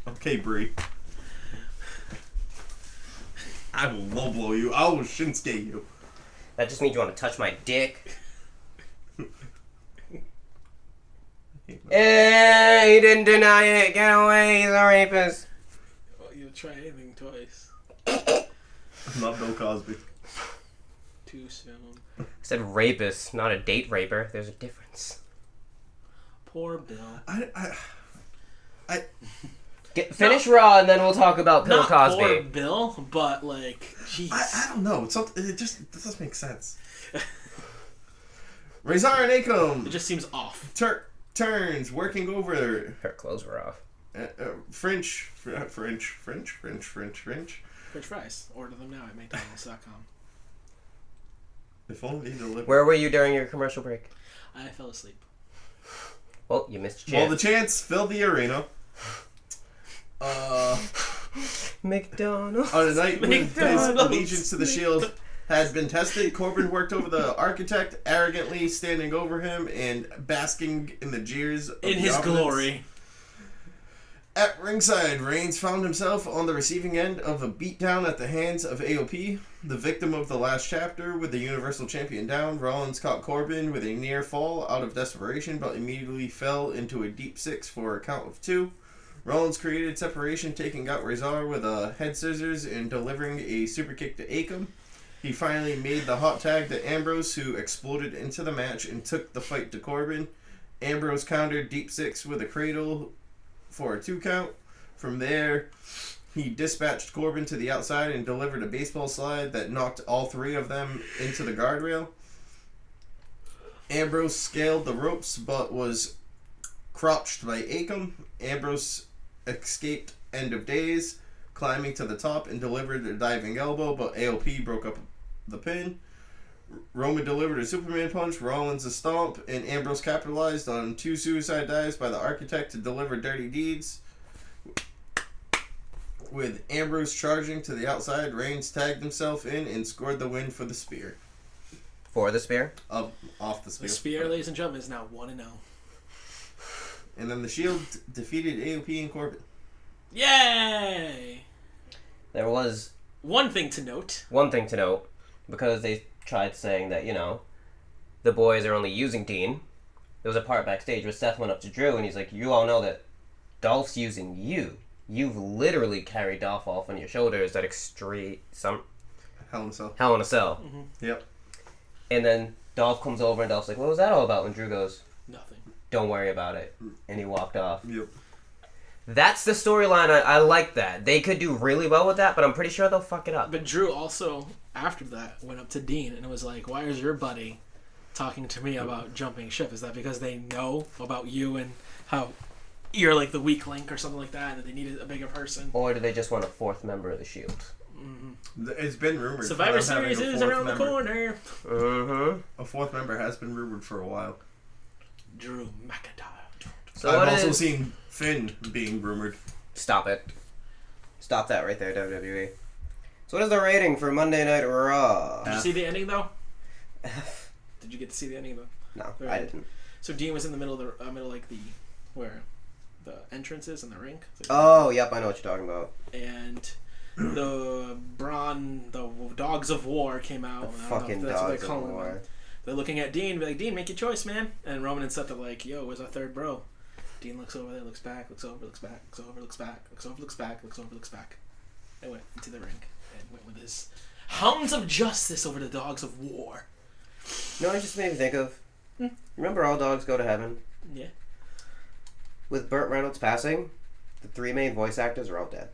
Okay, Bree. I will low blow you. I will Shinsuke you. That just means you want to touch my dick. Hey, he didn't deny it. Get away, he's a rapist. Well, you'll try anything twice. I'm not Bill Cosby. Too soon. I said rapist, not a date raper. There's a difference. Poor Bill. Finish Raw and then we'll talk about Bill Not Cosby. poor Bill, but like, jeez. I don't know. It doesn't make sense. Razor and Akam It just seems off. turns, working over Her clothes were off. French. French fries. Order them now at McDonald's.com. If only the liver. Where were you during your commercial break? I fell asleep. Well, you missed your Well, chance. the chance filled the arena. McDonald's. On a night when his McDonald's. allegiance to the Shield had been tested, Corbin worked over the architect, arrogantly standing over him and basking in the jeers of In the his opponents. glory. At ringside, Reigns found himself on the receiving end of a beatdown at the hands of AOP, the victim of the last chapter. With the Universal Champion down, Rollins caught Corbin with a near fall out of desperation, but immediately fell into a deep six for a count of 2. Rollins created separation, taking out Razor with a head scissors and delivering a super kick to Akam. He finally made the hot tag to Ambrose, who exploded into the match and took the fight to Corbin. Ambrose countered deep six with a cradle for a 2 count. From there, he dispatched Corbin to the outside and delivered a baseball slide that knocked all 3 of them into the guardrail. Ambrose scaled the ropes but was crotched by Akam. Ambrose escaped End of Days, climbing to the top and delivered a diving elbow, but AOP broke up the pin. Roman delivered a Superman punch, Rollins a stomp, and Ambrose capitalized on 2 suicide dives by the architect to deliver dirty deeds. With Ambrose charging to the outside, Reigns tagged himself in and scored the win for the spear. For the spear? Off the spear. The Spear, ladies and gentlemen, is now 1-0. And then the Shield defeated AOP and Corbin. Yay! There was One thing to note. one thing to note, because they tried saying that, the boys are only using Dean. There was a part backstage where Seth went up to Drew and he's like, you all know that Dolph's using you. You've literally carried Dolph off on your shoulders at Hell in a Cell. Hell in a Cell. Mm-hmm. Yep. And then Dolph comes over and Dolph's like, what was that all about? And Drew goes, Nothing. don't worry about it. And he walked off. Yep. That's the storyline. I like that. They could do really well with that, but I'm pretty sure they'll fuck it up. But Drew also, after that, went up to Dean and was like, why is your buddy talking to me about jumping ship? Is that because they know about you and how you're like the weak link or something like that, and that they needed a bigger person? Or do they just want a 4th member of the Shield? It's been rumored. Survivor about having Series a is fourth around the member. corner. Mm-hmm. A 4th member has been rumored for a while. Drew McIntyre. So I've what also is- seen Finn being rumored. Stop it. Stop that right there, WWE. So what is the rating for Monday Night Raw? Did you see the ending though? Did you get to see the ending though? No, Right. I didn't. So Dean was in the middle of the like the where the entrance is in the ring. So Oh, yep, I know what you're talking about. and the Dogs of War came out. The and I don't know fucking if that's what Dogs they of call them. War. They're looking at Dean, be like, Dean, make your choice, man. And Roman and Seth are like, yo, where's our third bro? Dean looks over there, looks back, looks over, looks back, looks over, looks back, looks over, looks back, looks over, looks back. And went into the ring and went with his hounds of justice over the Dogs of War. You know what it just made me think of? Remember All Dogs Go to Heaven? Yeah. With Burt Reynolds passing, the 3 main voice actors are all dead.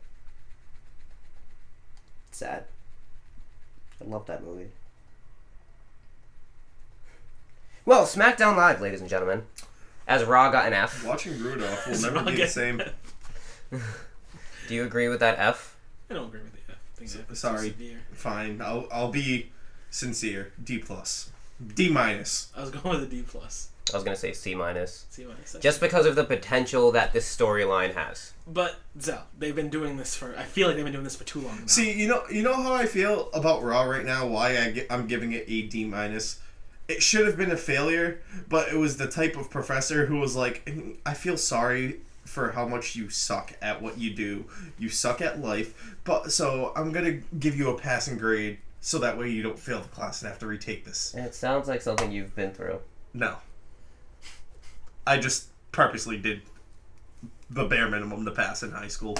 It's sad. I love that movie. Well, SmackDown Live, ladies and gentlemen. As Raw got an F. Watching Rudolph will It's never be wrong. the same. Do you agree with that F? I don't agree with you. I think that was Sorry. too severe. Fine. I'll be sincere. D+. D-. I was going with a D+. I was gonna say C-. See what I said? Just because of the potential that this storyline has. But Zell, they've been doing this for. I feel like they've been doing this for too long now. See, you know how I feel about Raw right now. Why I'm giving it a D-. It should have been a failure, but it was the type of professor who was like, I feel sorry for how much you suck at what you do. You suck at life, but so I'm gonna give you a passing grade so that way you don't fail the class and have to retake this. And it sounds like something you've been through. No. I just purposely did the bare minimum to pass in high school.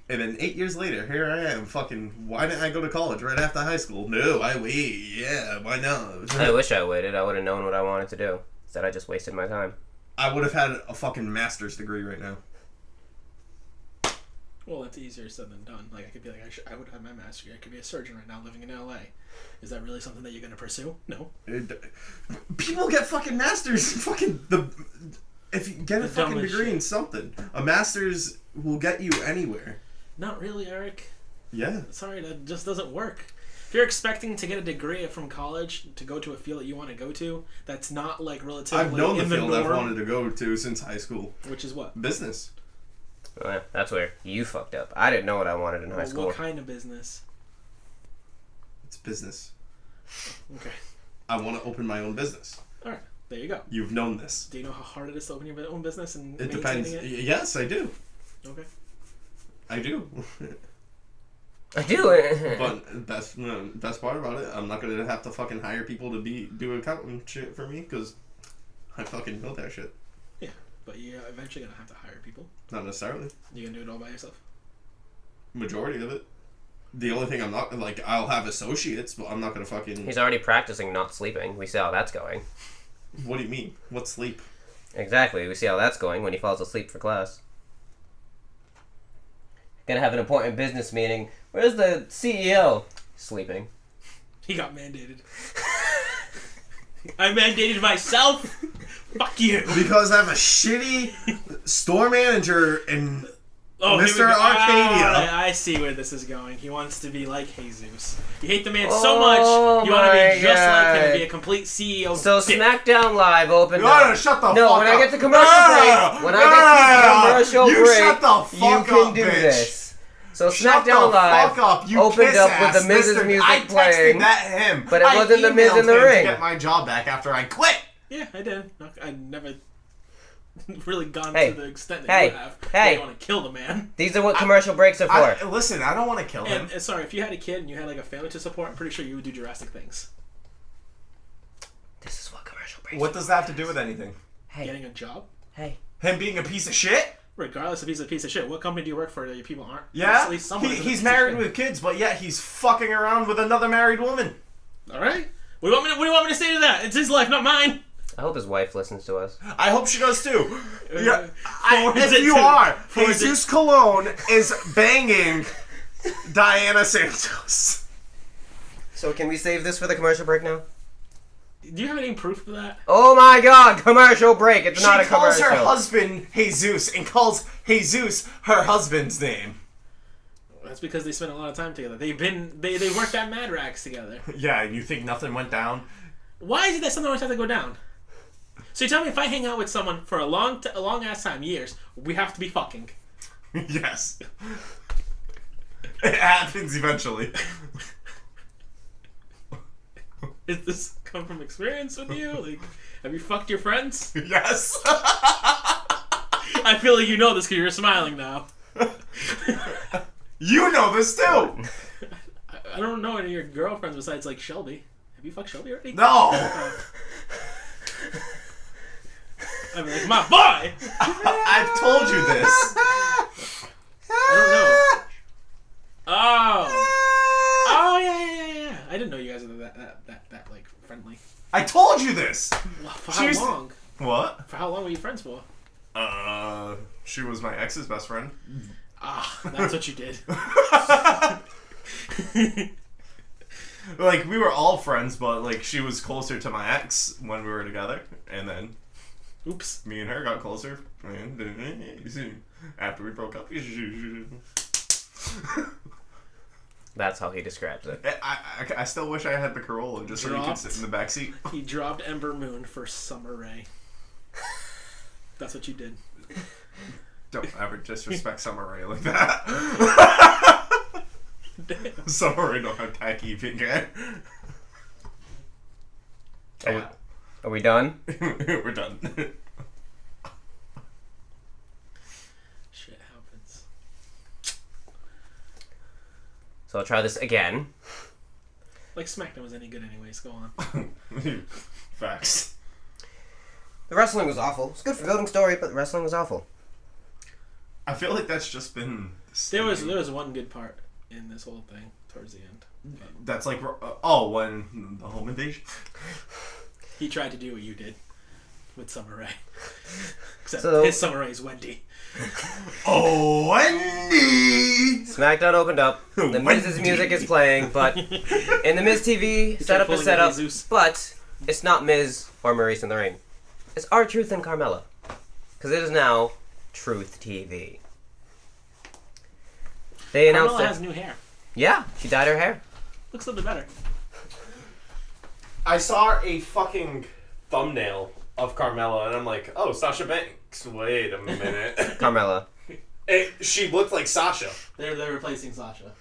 And then 8 years later, here I am, fucking, why didn't I go to college right after high school? No, I wait, yeah, why not? I wish I waited. I would have known what I wanted to do. Instead, I just wasted my time. I would have had a fucking master's degree right now. Well, that's easier said than done. Like, I could be like, I would have my master's degree. I could be a surgeon right now living in LA. Is that really something that you're going to pursue? No. People get fucking masters. If you get a The fucking dumbest degree shit. in something, a master's will get you anywhere. Not really, Eric. Yeah. Sorry, that just doesn't work. If you're expecting to get a degree from college to go to a field that you want to go to, that's not like relatively I've known the in the field I've norm, wanted to go to since high school. which is what? Business. Well, that's where you fucked up. I didn't know what I wanted in high Well, school. what kind of business? It's business. Okay. I want to open my own business. All right. There you go. You've known this. Do you know how hard it is to open your own business and It maintaining depends. it? Yes, I do. Okay. I do. I do. But best part about it, I'm not gonna have to fucking hire people to do accountant shit for me because I fucking know that shit. Yeah, but you're eventually gonna have to hire people. Not necessarily. You gonna do it all by yourself? Majority of it. The only thing I'm not like, I'll have associates, but I'm not gonna fucking. He's already practicing not sleeping. We see how that's going. What do you mean? What's sleep? Exactly. We see how that's going when he falls asleep for class. Gonna have an important business meeting. Where's the CEO? Sleeping. He got mandated. I mandated myself. Fuck you. Because I have a shitty store manager and Oh, here we Mr. go. Arcadia. I see where this is going. He wants to be like Jesus. You hate the man so Oh much, you want to my be just like him and God. be a complete CEO. So dick. SmackDown Live opened You gotta up. shut the No, fuck when up. I get to commercial break, when I get to commercial You break, shut the you fuck can up, do bitch. this. So Shut SmackDown the Live fuck up, you opened kiss up ass, with the Miz's Mr. music I texted playing, that him. but it I wasn't the Miz emailed in the him ring. to get my job back after I quit. Yeah, I did. I never really gone Hey. to the extent that Hey. you have. Hey. You want to kill the man. These are what commercial breaks are for. Listen, I don't want to kill him. And sorry, if you had a kid and you had like a family to support, I'm pretty sure you would do Jurassic things. This is what commercial breaks What are does that have to do with anything? Hey, Getting a job, hey. Him being a piece of shit? regardless if he's a piece of shit. What company do you work for that your people aren't? Yeah, At least someone is a he's piece of married shit. with kids, but yet he's fucking around with another married woman. All right. What do you want me to say to that? It's his life, not mine. I hope his wife listens to us. I hope she does too. Yeah, Forwards if it you to- are, forwards it- Jesus Cologne is banging Diana Santos. So can we save this for the commercial break now? Do you have any proof of that? Oh my god, commercial break. It's not a She calls commercial. her husband Jesus and calls Jesus her husband's name. That's because they spent a lot of time together. They worked at Mad Rax together. Yeah, and you think nothing went down? Why is it that something always has to go down? So you tell me if I hang out with someone for a long ass time, years, we have to be fucking. Yes. It happens eventually. Is this come from experience with you? Like, have you fucked your friends? Yes. I feel like you know this because you're smiling now. You know this too. I don't know any of your girlfriends besides like Shelby. Have you fucked Shelby already? No. I'm like, my boy! I've told you this. I don't know. Oh, yeah. I didn't know you guys were that like friendly. I told you this. Well, for how She's- long? What? For how long were you friends for? She was my ex's best friend. Ah, that's what you did. Like, we were all friends, but, like, she was closer to my ex when we were together. And then Oops. me and her got closer. And after we broke up, That's how he describes it. I still wish I had the Corolla just so you could Dropped. sit in the backseat. He dropped Ember Moon for Summer Rae. That's what you did. Don't ever disrespect Summer Rae like that. Damn. Summer Rae don't have tacky pink hair. Are we done? We're done. Shit happens. So I'll try this again. Like SmackDown was any good anyways. Go on. Facts. The wrestling was awful. It's good for building story, but the wrestling was awful. I feel like that's just been. There was one good part in this whole thing towards the end. That's like when the home invasion. He tried to do what you did with Summer Rae. Except So- his Summer Rae is Wendy. Oh, Wendy! SmackDown opened up. The Miz's Wendy. music is playing, but in the Miz TV setup is pulling set a up, Jesus. but it's not Miz or Maurice in the ring. It's R-Truth and Carmella, because it is now Truth TV. They announced Carmella it. has new hair. Yeah, she dyed her hair. Looks a little bit better. I saw a fucking thumbnail of Carmella, and I'm like, oh, Sasha Banks. Wait a minute. Carmella. She looked like Sasha. They're replacing Sasha.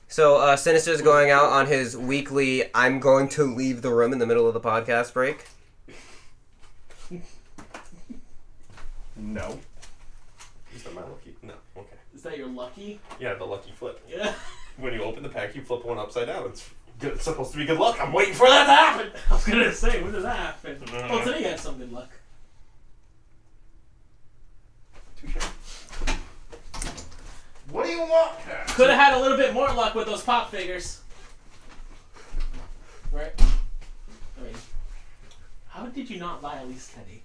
So, Sinister's going out on his weekly, I'm going to leave the room in the middle of the podcast break. No. Is that my lucky? No. Okay. Is that your lucky? Yeah, the lucky flip. Yeah. When you open the pack, you flip one upside down. It's good. It's supposed to be good luck. I'm waiting for that to happen. I was gonna say, when did that happen? Well, today you had some good luck. What do you want? Could have had a little bit more luck with those pop figures. Right? I mean, how did you not buy at least Kenny?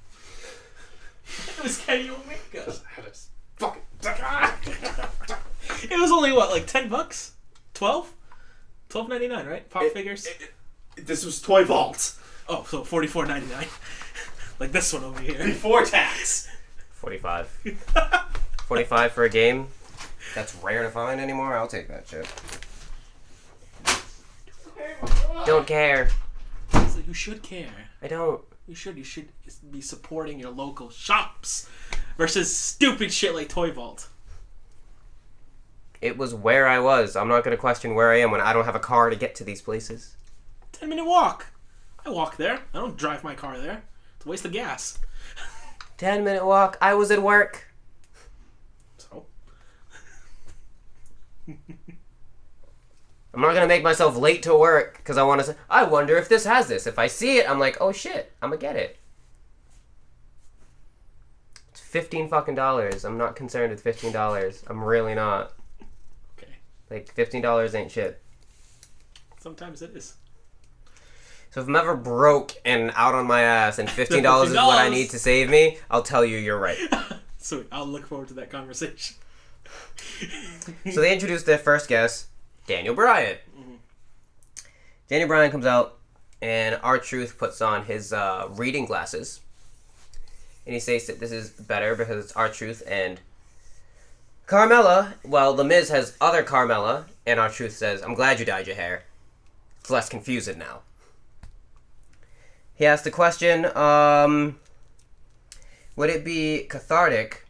It was Kenny Omega. Fucking. It was only what, like $10? 12? $12.99, right? Pop figures. This was Toy Vault. Oh, so $44.99. Like this one over here. Before tax. 45. 45 for a game? That's rare to find anymore? I'll take that shit. Don't care. So you should care. I don't. You should be supporting your local shops versus stupid shit like Toy Vault. It was where I was. I'm not going to question where I am when I don't have a car to get to these places. 10-minute walk. I walk there. I don't drive my car there. It's a waste of gas. 10-minute walk. I was at work. So? I'm not going to make myself late to work because I want to say, I wonder if this has this. If I see it, I'm like, oh shit, I'm going to get it. It's $15 fucking dollars. I'm not concerned with $15. I'm really not. Okay. Like, $15 ain't shit. Sometimes it is. So if I'm ever broke and out on my ass and $15 is what I need to save me, I'll tell you you're right. Sweet. I'll look forward to that conversation. So they introduced their first guest, Daniel Bryan. Mm-hmm. Daniel Bryan comes out, and R-Truth puts on his reading glasses. And he says that this is better because it's R-Truth and Carmella. Well, The Miz has other Carmella, and R-Truth says, I'm glad you dyed your hair. It's less confusing now. He asked the question, would it be cathartic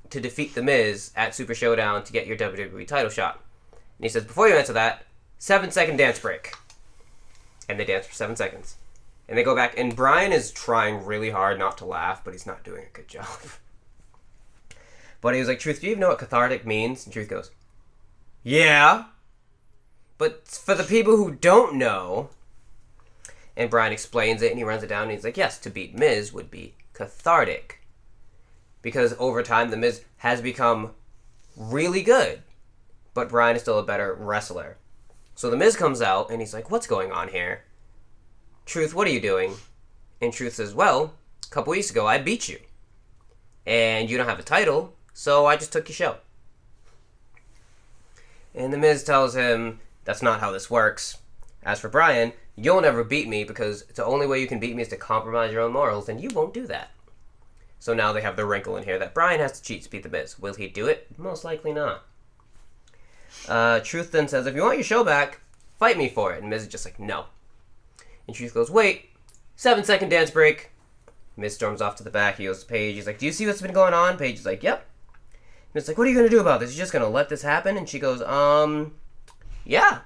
to defeat The Miz at Super Showdown to get your WWE title shot? And he says, before you answer that, 7-second dance break. And they dance for 7 seconds. And they go back, and Bryan is trying really hard not to laugh, but he's not doing a good job. But he was like, Truth, do you even know what cathartic means? And Truth goes, yeah. But for the people who don't know, and Bryan explains it, and he runs it down, and he's like, yes, to beat Miz would be cathartic. Because over time, The Miz has become really good. But Bryan is still a better wrestler. So The Miz comes out, and he's like, what's going on here? Truth, what are you doing? And Truth says, well, a couple weeks ago, I beat you. And you don't have a title, so I just took your show. And The Miz tells him, that's not how this works. As for Bryan, you'll never beat me because the only way you can beat me is to compromise your own morals, and you won't do that. So now they have the wrinkle in here that Bryan has to cheat to beat The Miz. Will he do it? Most likely not. Truth then says, if you want your show back, fight me for it. And Miz is just like, no. And Truth goes, wait, 7-second dance break. Miz storms off to the back. He goes to Paige. He's like, do you see what's been going on? Paige is like, yep. Miz is like, what are you going to do about this? You're just going to let this happen? And she goes, yeah.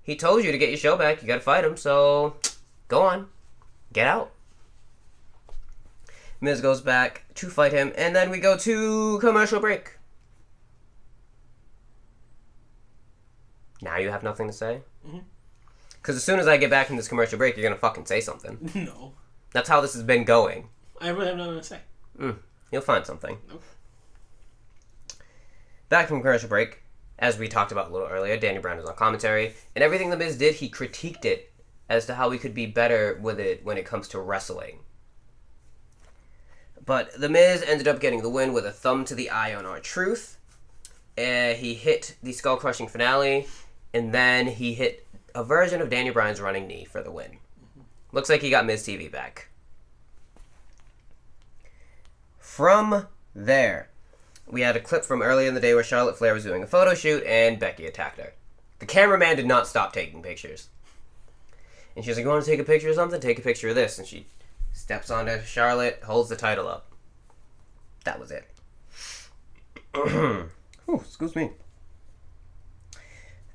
He told you to get your show back. You got to fight him, so go on. Get out. Miz goes back to fight him, and then we go to commercial break. Now you have nothing to say? Mm-hmm. Because as soon as I get back from this commercial break, you're going to fucking say something. No. That's how this has been going. I really have nothing to say. You'll find something. Nope. Back from commercial break, as we talked about a little earlier, Daniel Bryan was on commentary, and everything The Miz did, he critiqued it as to how we could be better with it when it comes to wrestling. But The Miz ended up getting the win with a thumb to the eye on R-Truth. He hit the skull-crushing finale, and then he hit a version of Daniel Bryan's running knee for the win. Mm-hmm. Looks like he got Miz TV back. From there, we had a clip from earlier in the day where Charlotte Flair was doing a photo shoot and Becky attacked her. The cameraman did not stop taking pictures. And she's like, you want to take a picture of something? Take a picture of this. And she steps onto Charlotte, holds the title up. That was it. Ooh, excuse me.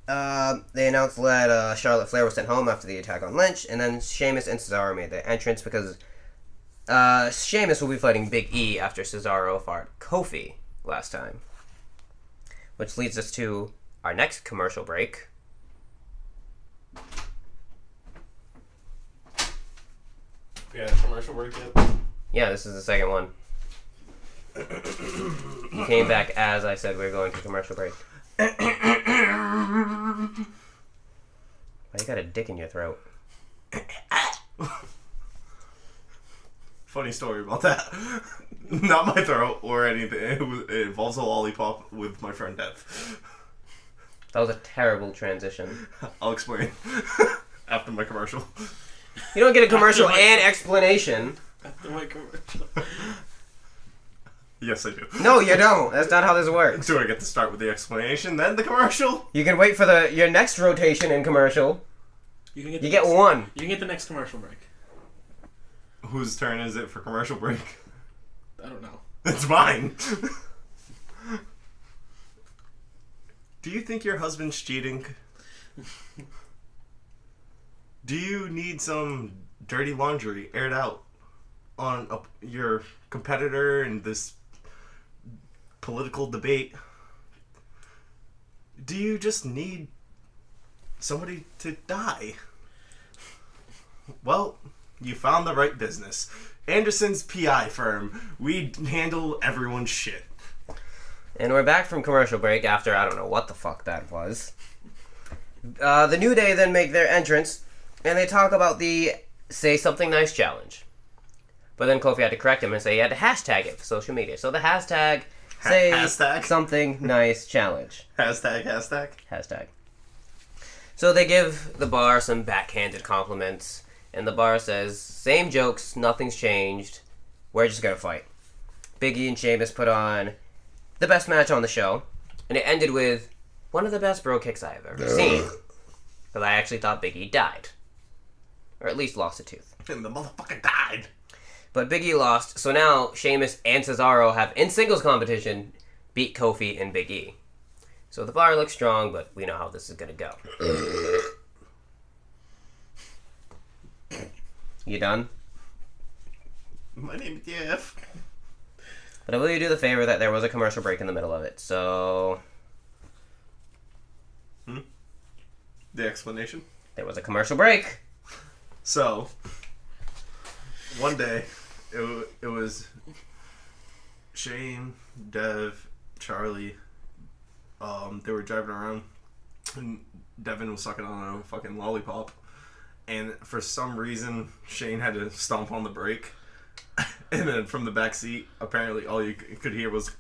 They announced that Charlotte Flair was sent home after the attack on Lynch, and then Sheamus and Cesaro made their entrance because Sheamus will be fighting Big E after Cesaro fought Kofi last time. Which leads us to our next commercial break. We had a commercial break yet? Yeah, this is the second one. You came back as I said we were going to commercial break. Why you got a dick in your throat? Funny story about that. Not my throat or anything. It involves a lollipop with my friend Dev. That was a terrible transition. I'll explain after my commercial. You don't get a commercial and explanation. After my commercial. Yes, I do. No, you don't. That's not how this works. Do I get to start with the explanation, then the commercial? You can wait for your next rotation in commercial. You can get. You get one. You can get the next commercial break. Whose turn is it for commercial break? I don't know. It's mine. Do you think your husband's cheating? Do you need some dirty laundry aired out on your competitor in this political debate? Do you just need somebody to die? Well, you found the right business. Anderson's PI firm. We handle everyone's shit. And we're back from commercial break after I don't know what the fuck that was. The New Day then make their entrance, and they talk about the Say Something Nice challenge. But then Kofi had to correct him and say he had to hashtag it for social media. So the hashtag Say hashtag? Something Nice challenge. Hashtag. So they give the Bar some backhanded compliments, and the Bar says, same jokes, nothing's changed, we're just gonna fight. Big E and Sheamus put on the best match on the show, and it ended with one of the best bro kicks I have ever seen. Because I actually thought Big E died. Or at least lost a tooth. And the motherfucker died. But Big E lost, so now Sheamus and Cesaro have, in singles competition, beat Kofi and Big E. So the Bar looks strong, but we know how this is gonna go. You done? My name is Jeff. But I will you do the favor that there was a commercial break in the middle of it, so... The explanation? There was a commercial break. So, one day, it was Shane, Dev, Charlie, they were driving around, and Devin was sucking on a fucking lollipop, and for some reason, Shane had to stomp on the brake, and then from the back seat, apparently all you could hear was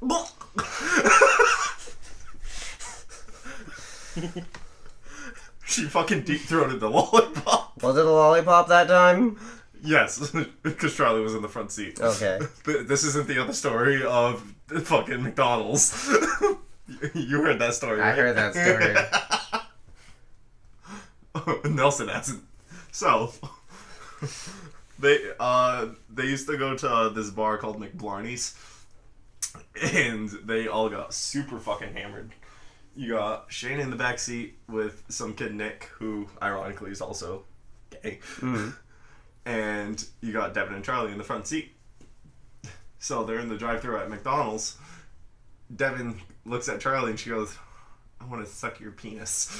She fucking deep-throated the lollipop. Was it a lollipop that time? Yes, because Charlie was in the front seat. Okay. This isn't the other story of fucking McDonald's. You heard that story, right? I heard that story. Nelson hasn't. So, they used to go to this bar called McBlarney's, and they all got super fucking hammered. You got Shane in the back seat with some kid Nick, who ironically is also gay. Mm-hmm. And you got Devin and Charlie in the front seat. So they're in the drive-thru at McDonald's. Devin looks at Charlie and she goes, I want to suck your penis.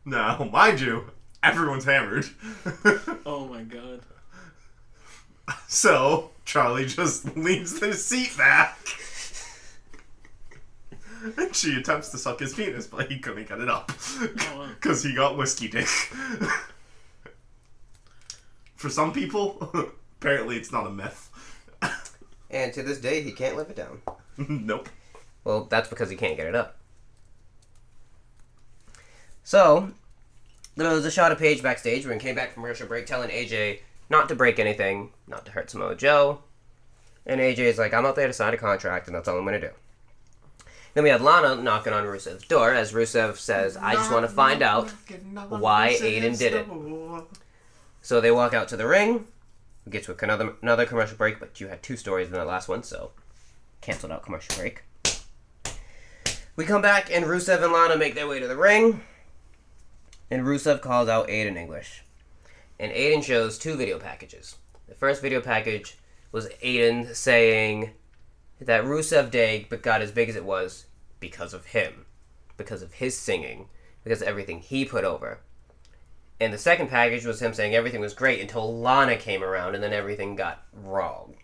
Now, mind you, everyone's hammered. Oh my god. So Charlie just leans the seat back. And she attempts to suck his penis, but he couldn't get it up. Because he got whiskey dick. For some people, apparently it's not a myth. And to this day, he can't live it down. Nope. Well, that's because he can't get it up. So, there was a shot of Paige backstage when he came back from commercial break telling AJ not to break anything, not to hurt Samoa Joe. And AJ's like, I'm not there to sign a contract, and that's all I'm going to do. Then we had Lana knocking on Rusev's door as Rusev says, I just want to find out why Aiden did it. So they walk out to the ring. We get to another commercial break, but you had 2 stories in that last one, so canceled out commercial break. We come back, and Rusev and Lana make their way to the ring. And Rusev calls out Aiden English. And Aiden shows 2 video packages. The first video package was Aiden saying that Rusev Day got as big as it was because of him. Because of his singing. Because of everything he put over. And the second package was him saying everything was great until Lana came around and then everything got wrong.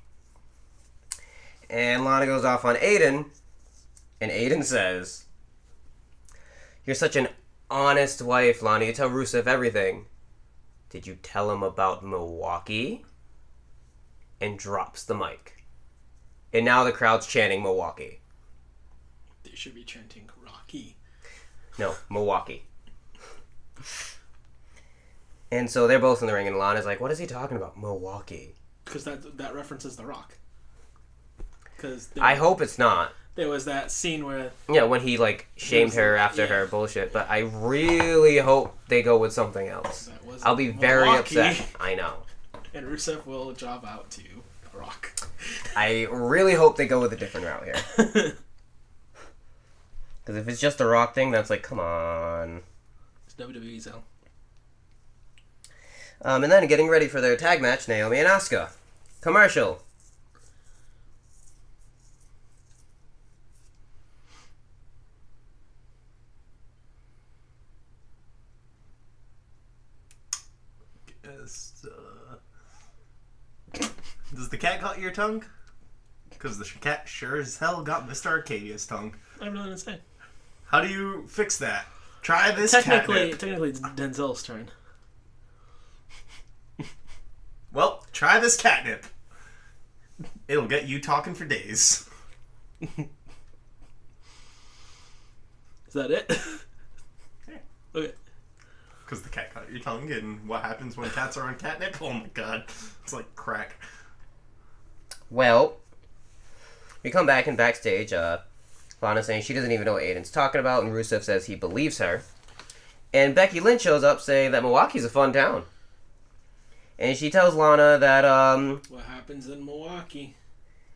And Lana goes off on Aiden. And Aiden says, you're such an honest wife, Lana. You tell Rusev everything. Did you tell him about Milwaukee? And drops the mic. And now the crowd's chanting Milwaukee. They should be chanting Rocky. No, Milwaukee. And so they're both in the ring, and Lana's like, what is he talking about? Milwaukee. Because that references The Rock. Because I hope it's not. There was that scene where... Yeah, when he, like, shamed her after her bullshit. But I really hope they go with something else. I'll be very upset. I know. And Rusev will job out to The Rock. I really hope they go with a different route here. Because if it's just a Rock thing, that's like, come on. It's WWE's out. And then getting ready for their tag match, Naomi and Asuka. Commercial. Does the cat got your tongue? Because the cat sure as hell got Mr. Arcadia's tongue. I have nothing to say. How do you fix that? Try this Technically, catnip. it's Denzel's turn. Well, try this catnip. It'll get you talking for days. Is that it? Yeah. Okay. Because the cat got your tongue, and what happens when cats are on catnip? Oh my god. It's like crack. Well, we come back and backstage, Lana saying she doesn't even know what Aiden's talking about, and Rusev says he believes her. And Becky Lynch shows up saying that Milwaukee's a fun town. And she tells Lana that, What happens in Milwaukee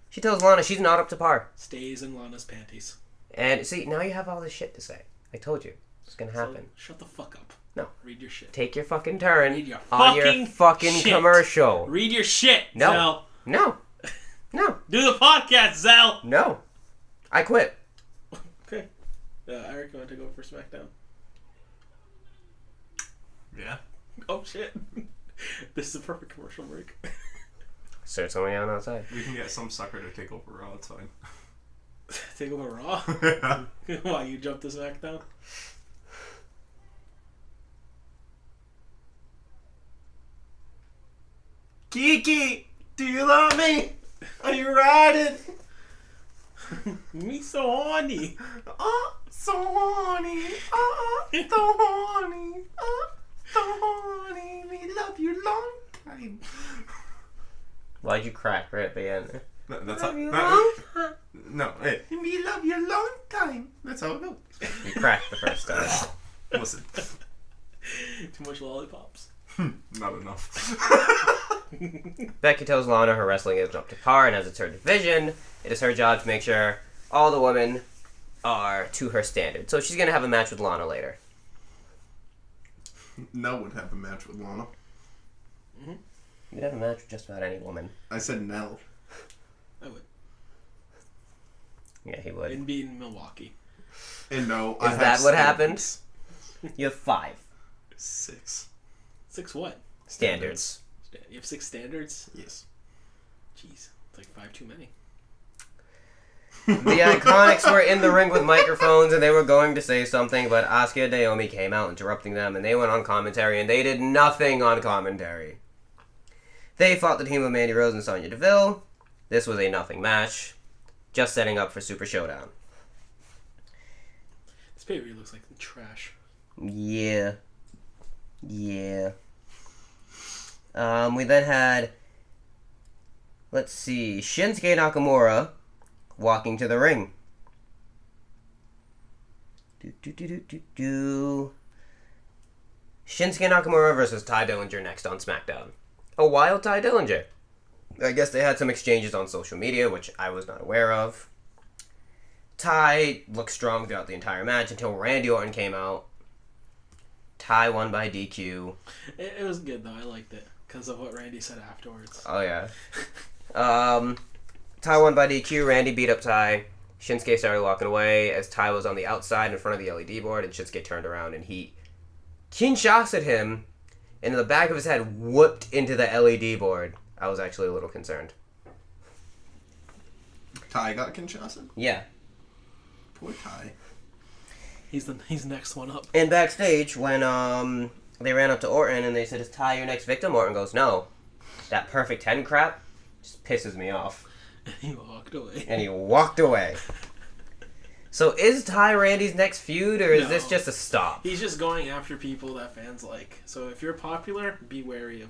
she tells Lana she's not up to par. stays in Lana's panties. And see, now you have all this shit to say. I told you. It's gonna happen. So, shut the fuck up. No. Read your shit. Take your fucking turn Read your on fucking your fucking shit. commercial. Read your shit, No. Zell. No. No. Do the podcast, Zell. No. I quit. Okay. Eric, you want to go for SmackDown? Yeah. Oh, shit. This is a perfect commercial break. Sir, somebody on outside. We can get some sucker to take over Raw, it's fine. Take over Raw? Why, you jumped to SmackDown? Kiki, do you love me? Are you riding? Me so horny. Oh, so horny. Oh, so horny. Oh, so horny. We love you long time. Why'd you crack right at the end? That's Love how. you No, hey. We love you long time. That's how it goes. You cracked the first time. Listen, Too much lollipops. not enough. Becky tells Lana her wrestling isn't up to par, and as it's her division, it is her job to make sure all the women are to her standard. So she's going to have a match with Lana later. Nell would have a match with Lana. You'd have a match with just about any woman. I said Nell. I would. Yeah, he would. And be in Milwaukee. And no, Is that what happened? You have 5 6. 6 what? standards. You have 6 standards? Yes. Jeez. It's like 5 too many. The Iconics were in the ring with microphones, and they were going to say something, but Asuka and Naomi came out interrupting them, and they went on commentary, and they did nothing on commentary. They fought the team of Mandy Rose and Sonya Deville. This was a nothing match, just setting up for Super Showdown. This pay-per-view looks like trash. Yeah. Yeah. We then had, let's see, Shinsuke Nakamura walking to the ring. Shinsuke Nakamura versus Ty Dillinger next on SmackDown. A wild Ty Dillinger. I guess they had some exchanges on social media, which I was not aware of. Ty looked strong throughout the entire match until Randy Orton came out. Ty won by DQ. It was good, though. I liked it because of what Randy said afterwards. Oh, yeah. Ty won by DQ. Randy beat up Ty. Shinsuke started walking away as Ty was on the outside in front of the LED board, and Shinsuke turned around and he Kinshasa'd him, and in the back of his head whooped into the LED board. I was actually a little concerned. Ty got Kinshasa? Yeah. Poor Ty. He's next one up. And backstage, when they ran up to Orton and they said, "Is Ty your next victim?" Orton goes, "No. That perfect 10 crap just pisses me off." And he walked away. And he walked away. So is Ty Randy's next feud, or is this just a stop? He's just going after people that fans like. So if you're popular, be wary of.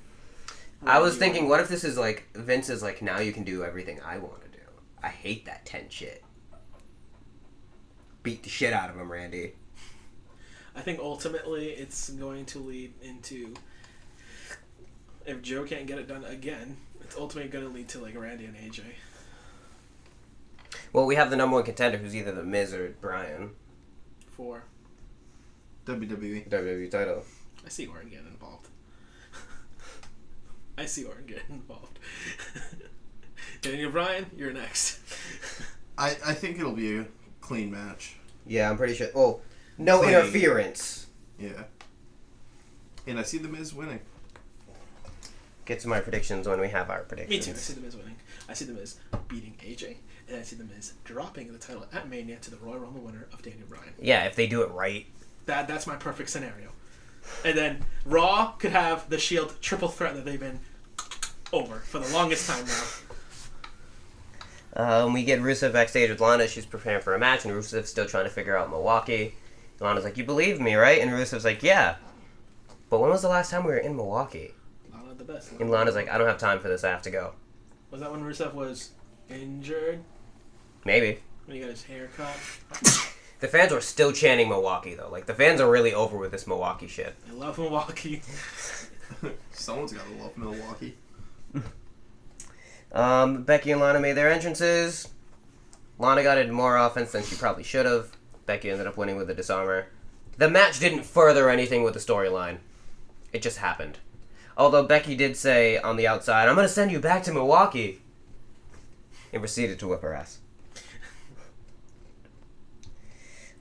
I was thinking, what if this is like, Vince is like, now you can do everything I want to do. I hate that 10 shit. Beat the shit out of him, Randy. I think ultimately it's going to lead into, if Joe can't get it done again, it's ultimately going to lead to like Randy and AJ. Well, we have the number one contender who's either The Miz or Bryan. For WWE. WWE title. I see Orton getting involved. I see Orton getting involved. Daniel Bryan, you're next. I think it'll be a clean match. Yeah, I'm pretty sure. Oh, no Clean. interference. Yeah. And I see The Miz winning. Get to my predictions when we have our Me predictions. too. I see The Miz winning. I see The Miz beating AJ. And I see The Miz dropping the title at Mania to the Royal Rumble winner of Daniel Bryan. Yeah, if they do it right. That's my perfect scenario. And then Raw could have the Shield triple threat that they've been over for the longest time now. We get Rusev backstage with Lana. She's preparing for a match, and Rusev's still trying to figure out Milwaukee. Lana's like, "You believe me, right?" And Rusev's like, "Yeah. But when was the last time we were in Milwaukee?" Lana the best. And Lana's like, "I don't have time for this. I have to go." Was that when Rusev was injured? Maybe. When he got his hair cut? The fans were still chanting Milwaukee, though. Like, the fans are really over with this Milwaukee shit. I love Milwaukee. Someone's got to love Milwaukee. Becky and Lana made their entrances. Lana got in more offense than she probably should have. Becky ended up winning with a disarmor. The match didn't further anything with the storyline. It just happened. Although Becky did say on the outside, "I'm going to send you back to Milwaukee." And proceeded to whip her ass.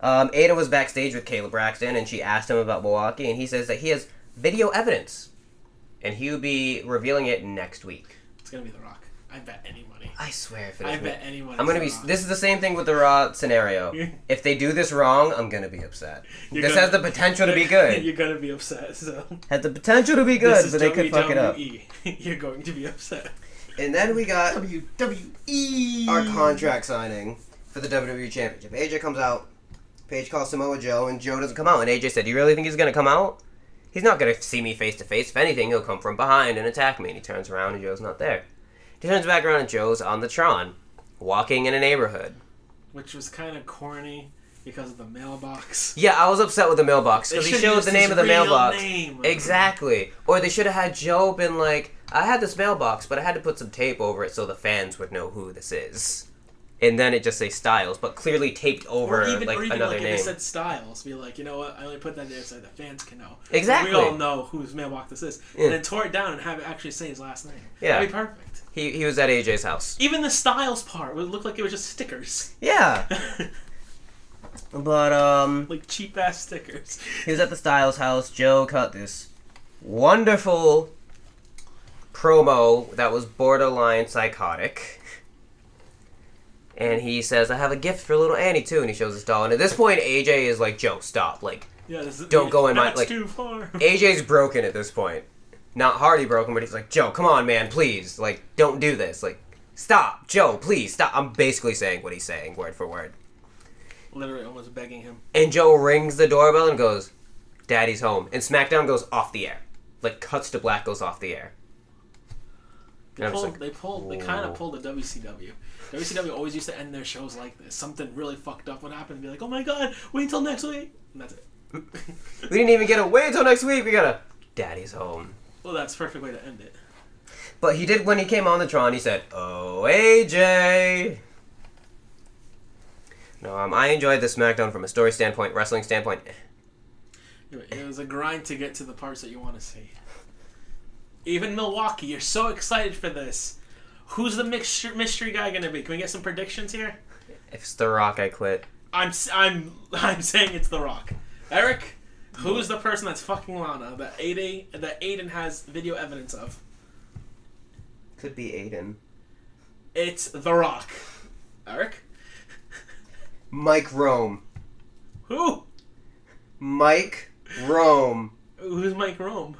Ada was backstage with Kayla Braxton, and she asked him about Milwaukee, and he says that he has video evidence. And he'll be revealing it next week. It's going to be The Rock. I bet any money. I swear if it is. I bet any money. I'm gonna be. This is the same thing with the Raw scenario. If they do this wrong, I'm gonna be upset. This has the potential to be good. You're gonna be upset. So Has the potential to be good, but they could fuck it up. You're going to be upset. And then we got WWE. our contract signing for the WWE Championship. AJ comes out. Paige calls Samoa Joe, and Joe doesn't come out. And AJ said, "Do you really think he's gonna come out? He's not gonna see me face to face. If anything, he'll come from behind and attack me." And he turns around, and Joe's not there. He turns back around, and Joe's on the Tron, walking in a neighborhood. Which was kind of corny because of the mailbox. Yeah, I was upset with the mailbox because he showed the name of the mailbox. Exactly. Or they should have had Joe been like, "I had this mailbox, but I had to put some tape over it so the fans would know who this is." And then it just say Styles, but clearly taped over or even another like name. if it said Styles, be like, you know what? I only put that there so the fans can know. Exactly. So we all know whose mailbox this is, and then tore it down and have it actually say his last name. Yeah. That'd be perfect. He was at AJ's house. Even the Styles part would look like it was just stickers. Yeah. But like cheap ass stickers. he was at the Styles house. Joe cut this wonderful promo that was borderline psychotic. And he says, "I have a gift for little Annie too," and he shows his doll. And at this point, AJ is like, "Joe, stop! Like, Yeah, this is, don't go in my that's like." too far. AJ's broken at this point. Not Hardy broken, but he's like, "Joe, come on, man, please! Like, don't do this! Like, stop, Joe, please stop!" I'm basically saying what he's saying, word for word. Literally almost begging him. And Joe rings the doorbell and goes, "Daddy's home." And SmackDown goes off the air. Like, cuts to black, goes off the air. And I'm just like, They kind of pulled the WCW. WCW always used to end their shows like this. Something really fucked up would happen and be like, oh my god, wait until next week. And that's it. we didn't even get a wait until next week. We got a Daddy's home. Well, that's a perfect way to end it. But he did, when he came on the Tron, he said, "Oh, AJ." No, I enjoyed the SmackDown from a story standpoint, wrestling standpoint. It was a grind to get to the parts that you want to see. Even Milwaukee, you're so excited for this. Who's the mystery guy gonna be? Can we get some predictions here? If it's The Rock, I quit. I'm saying it's The Rock. Eric, who's the person that's fucking Lana that Aiden has video evidence of? Could be Aiden. It's The Rock. Eric? Mike Rome. Who? Mike Rome. Who's Mike Rome?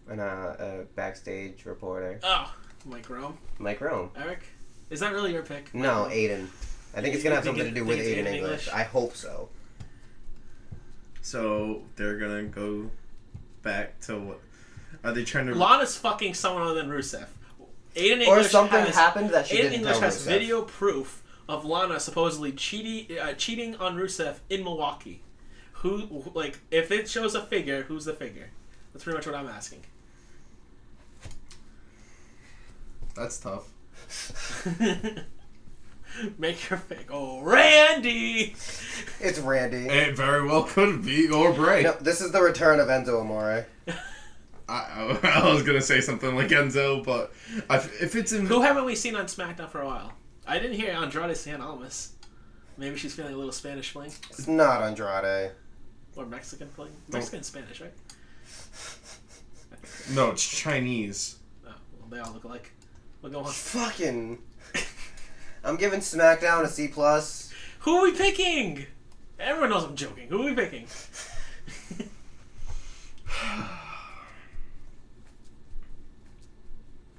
And a backstage reporter. Oh, Mike Rome. Mike Rome. Eric? Is that really your pick? No, Aiden. I think it's going to have something to do with think it's Aiden English. I hope so. So they're gonna go back to what? Are they trying to? Lana's fucking someone other than Rusev. Aiden English Or something has, happened that she Aiden didn't English tell has Rusev. video proof of Lana supposedly cheating on Rusev in Milwaukee. Who, like, if it shows a figure, who's the figure? That's pretty much what I'm asking. That's tough. Make your pick. Oh, Randy! It's Randy. It very well could be, or Bray. No, this is the return of Enzo Amore. I was gonna say something like Enzo, but if it's in Who haven't we seen on SmackDown for a while? I didn't hear Andrade San Almas. Maybe she's feeling a little Spanish fling. It's not Andrade. Or Mexican fling. Mexican Spanish, right? no, it's Chinese. Oh, well, they all look alike. We'll go on. Fucking. I'm giving SmackDown a C+. Who are we picking? Everyone knows I'm joking. Who are we picking?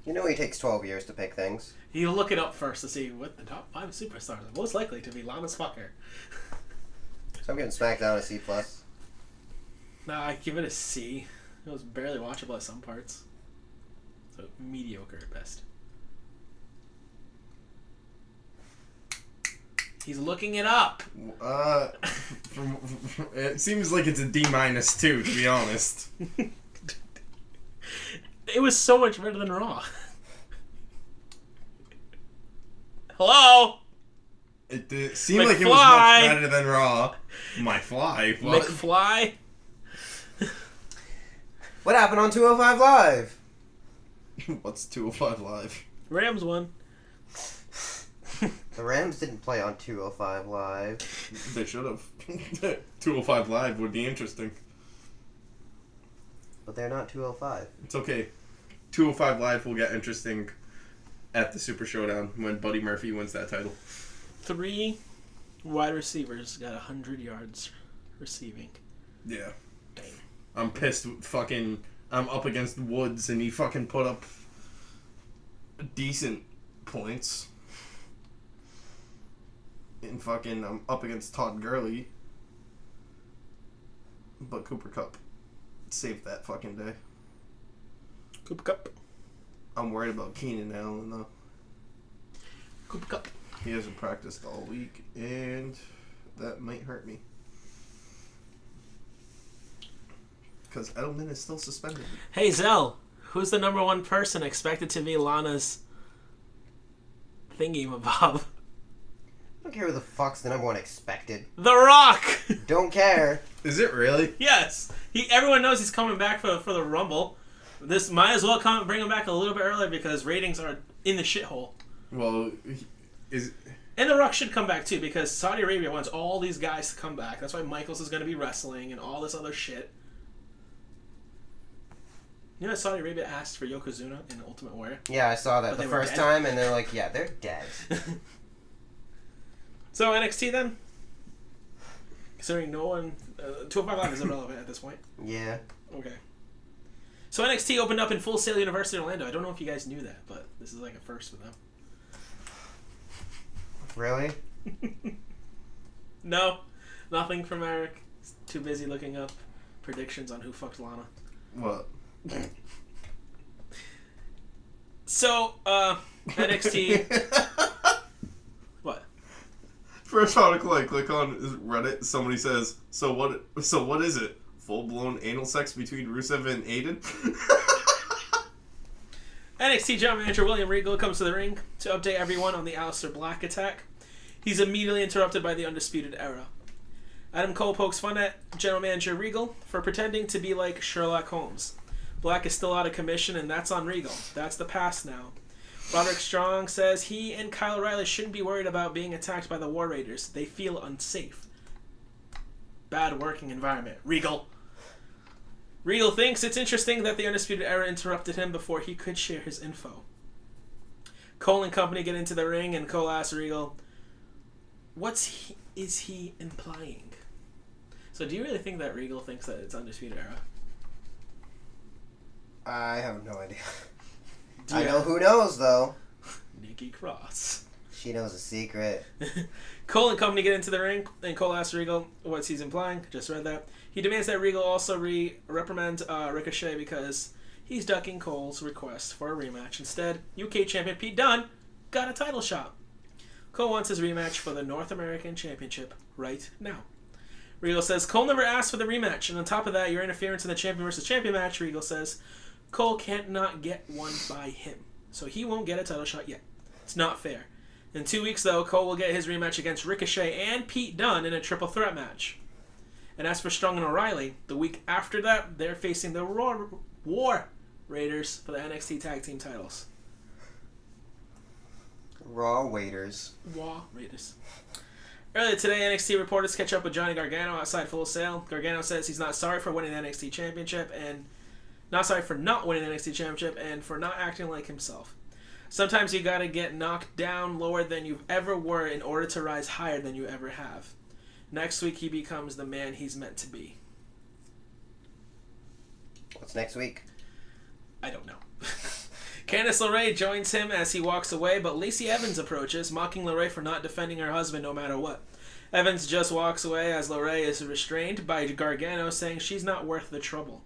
You know he takes 12 years to pick things. You look it up first to see what the top 5 superstars are most likely to be Lana's fucker. So I'm giving SmackDown a C+. Nah, I give it a C. It was barely watchable at some parts. So mediocre at best. He's looking it up. It seems like it's a D- too, to be honest. It was so much better than Raw. Hello? It seemed like it was much better than Raw. My fly. What? McFly? What happened on 205 Live? What's 205 Live? Rams won. The Rams didn't play on 205 Live. They should have. 205 Live would be interesting. But they're not 205. It's okay. 205 Live will get interesting at the Super Showdown when Buddy Murphy wins that title. 3 wide receivers got 100 yards receiving. Yeah. Damn. I'm pissed. I'm up against Woods and he fucking put up decent points. And I'm up against Todd Gurley. But Cooper Kupp saved that fucking day. Cooper Kupp. I'm worried about Keenan Allen though. Cooper Kupp. He hasn't practiced all week and that might hurt me. Because Edelman is still suspended. Hey Zell, who's the number 1 person expected to be Lana's thingy-mabob? I don't care who the fuck's the number 1 expected. The Rock! Don't care. Is it really? Yes! Everyone knows he's coming back for the Rumble. This might as well bring him back a little bit earlier because ratings are in the shithole. Well, And The Rock should come back too because Saudi Arabia wants all these guys to come back. That's why Michaels is going to be wrestling and all this other shit. You know that Saudi Arabia asked for Yokozuna in Ultimate Warrior? Yeah, I saw that But the they were first dead? time, and they're like, yeah, they're dead. So NXT then? Considering no one... 205 Live is irrelevant at this point. Yeah. Okay. So NXT opened up in Full Sail University in Orlando. I don't know if you guys knew that, but this is like a first for them. Really? No. Nothing from Eric. He's too busy looking up predictions on who fucked Lana. what? So, NXT. What? First article I click on is Reddit. Somebody says, "So what? So what is it? Full-blown anal sex between Rusev and Aiden?" NXT General Manager William Regal comes to the ring to update everyone on the Aleister Black attack. He's immediately interrupted by the Undisputed Era. Adam Cole pokes fun at General Manager Regal for pretending to be like Sherlock Holmes. Black is still out of commission, and that's on Regal. That's the past now. Roderick Strong says he and Kyle O'Reilly shouldn't be worried about being attacked by the War Raiders. They feel unsafe. Bad working environment. Regal thinks it's interesting that the Undisputed Era interrupted him before he could share his info. Cole and company get into the ring, and Cole asks Regal, is he implying? So do you really think that Regal thinks that it's Undisputed Era? I have no idea. Do I you know have- who knows, though. Nikki Cross. She knows a secret. Cole and company get into the ring, and Cole asks Regal what he's implying. Just read that. He demands that Regal also reprimand Ricochet because he's ducking Cole's request for a rematch. Instead, UK champion Pete Dunne got a title shot. Cole wants his rematch for the North American Championship right now. Regal says Cole never asked for the rematch, and on top of that, your interference in the champion versus champion match, Regal says Cole can't not get one by him, so he won't get a title shot yet. It's not fair. In 2 weeks, though, Cole will get his rematch against Ricochet and Pete Dunne in a triple threat match. And as for Strong and O'Reilly, the week after that, they're facing the War Raiders for the NXT Tag Team titles. Raw waiters. War Raiders. Earlier today, NXT reporters catch up with Johnny Gargano outside Full Sail. Gargano says he's not sorry for winning the NXT Championship and not sorry for not winning the NXT Championship and for not acting like himself. Sometimes you gotta get knocked down lower than you ever were in order to rise higher than you ever have. Next week, he becomes the man he's meant to be. What's next week? I don't know. Candice LeRae joins him as he walks away, but Lacey Evans approaches, mocking LeRae for not defending her husband no matter what. Evans just walks away as LeRae is restrained by Gargano, saying she's not worth the trouble.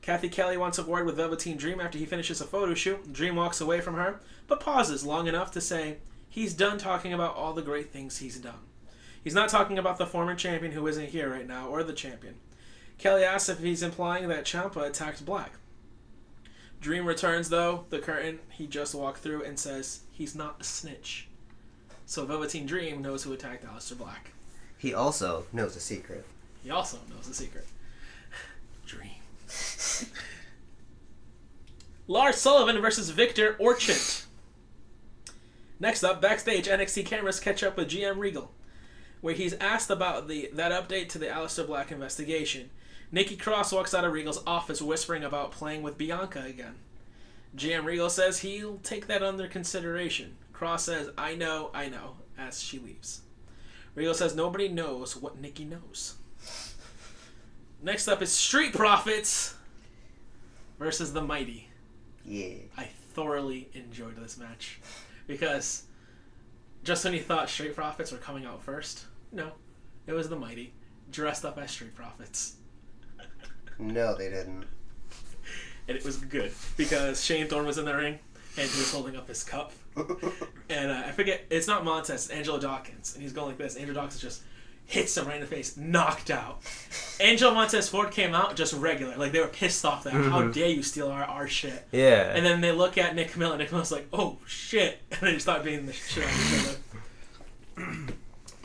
Kathy Kelly wants a word with Velveteen Dream after he finishes a photo shoot. Dream walks away from her, but pauses long enough to say he's done talking about all the great things he's done. He's not talking about the former champion who isn't here right now, or the champion. Kelly asks if he's implying that Ciampa attacked Black. Dream returns, though, the curtain he just walked through and says he's not a snitch. So Velveteen Dream knows who attacked Aleister Black. He also knows a secret. He also knows the secret. Dream. Lars Sullivan versus Victor Orchant. Next up, backstage, NXT cameras catch up with GM Regal, where he's asked about that update to the Aleister Black investigation. Nikki Cross walks out of Regal's office whispering about playing with Bianca again. GM Regal says he'll take that under consideration. Cross says, I know, as she leaves. Regal says nobody knows what Nikki knows. Next up is Street Profits versus the Mighty. Yeah. I thoroughly enjoyed this match because just when you thought Street Profits were coming out first, no, it was the Mighty dressed up as Street Profits. No, they didn't. And it was good because Shane Thorne was in the ring and he was holding up his cup. And I forget, it's not Montez, it's Angelo Dawkins. And he's going like this. Angelo Dawkins just hits him right in the face, knocked out. Angelo Montez Ford came out just regular. Like, they were pissed off that, how dare you steal our shit. Yeah. And then they look at Nick Miller, and Nick Miller's like, oh, shit. And they start beating the shit out of each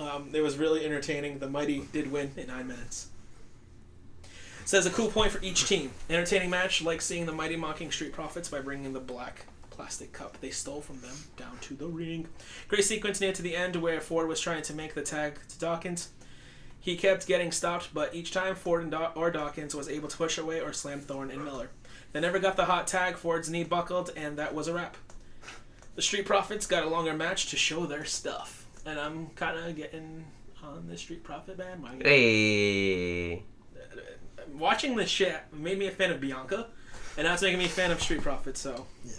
other. It was really entertaining. The Mighty did win in 9 minutes. Says a cool point for each team. Entertaining match, like seeing the Mighty mocking Street Profits by bringing the black plastic cup they stole from them down to the ring. Great sequence near to the end where Ford was trying to make the tag to Dawkins. He kept getting stopped, but each time Ford or Dawkins was able to push away or slam Thorne and Miller. They never got the hot tag. Ford's knee buckled, and that was a wrap. The Street Profits got a longer match to show their stuff, and I'm kind of getting on the Street Profit bandwagon. Hey. Watching this shit made me a fan of Bianca, and now it's making me a fan of Street Profits, so. Yeah.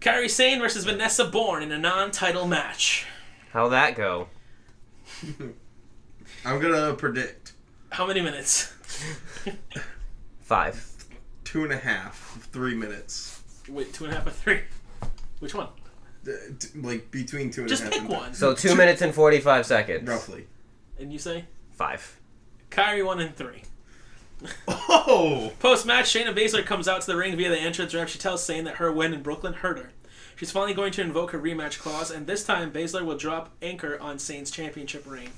Kairi Sane versus Vanessa Bourne in a non-title match. How'd that go? I'm gonna predict How many minutes? 5. 2.5, 3 minutes. Wait, 2.5 or 3? Which one? Like between 2.5. Just pick and one. So 2 minutes and 45 seconds. roughly. And you say? 5. Kyrie 1 and 3. Oh! Post-match, Shayna Baszler comes out to the ring via the entrance ramp. She tells Sane that her win in Brooklyn hurt her. She's finally going to invoke her rematch clause, and this time Baszler will drop anchor on Sane's championship reign.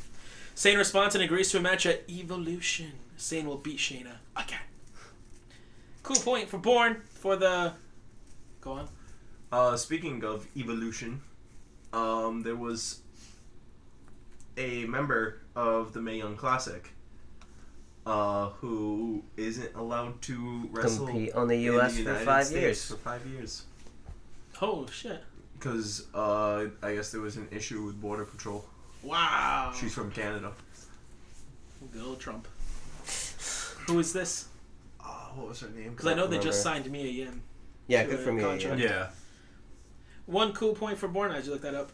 Sane responds and agrees to a match at Evolution. Sane will beat Shayna again. Cool point for Bourne for the... Go on. Speaking of Evolution, there was a member of the Mae Young Classic who isn't allowed to wrestle Compete on the in US the for United 5 States years. For 5 years. Oh, shit. Because I guess there was an issue with Border Patrol. Wow. She's from Canada. Good old Trump. Who is this? What was her name? Because I know they just remember. signed Mia Yim. Yeah, To good a for me. contract. Yeah. Yeah. One cool point for Bourne, as you look that up,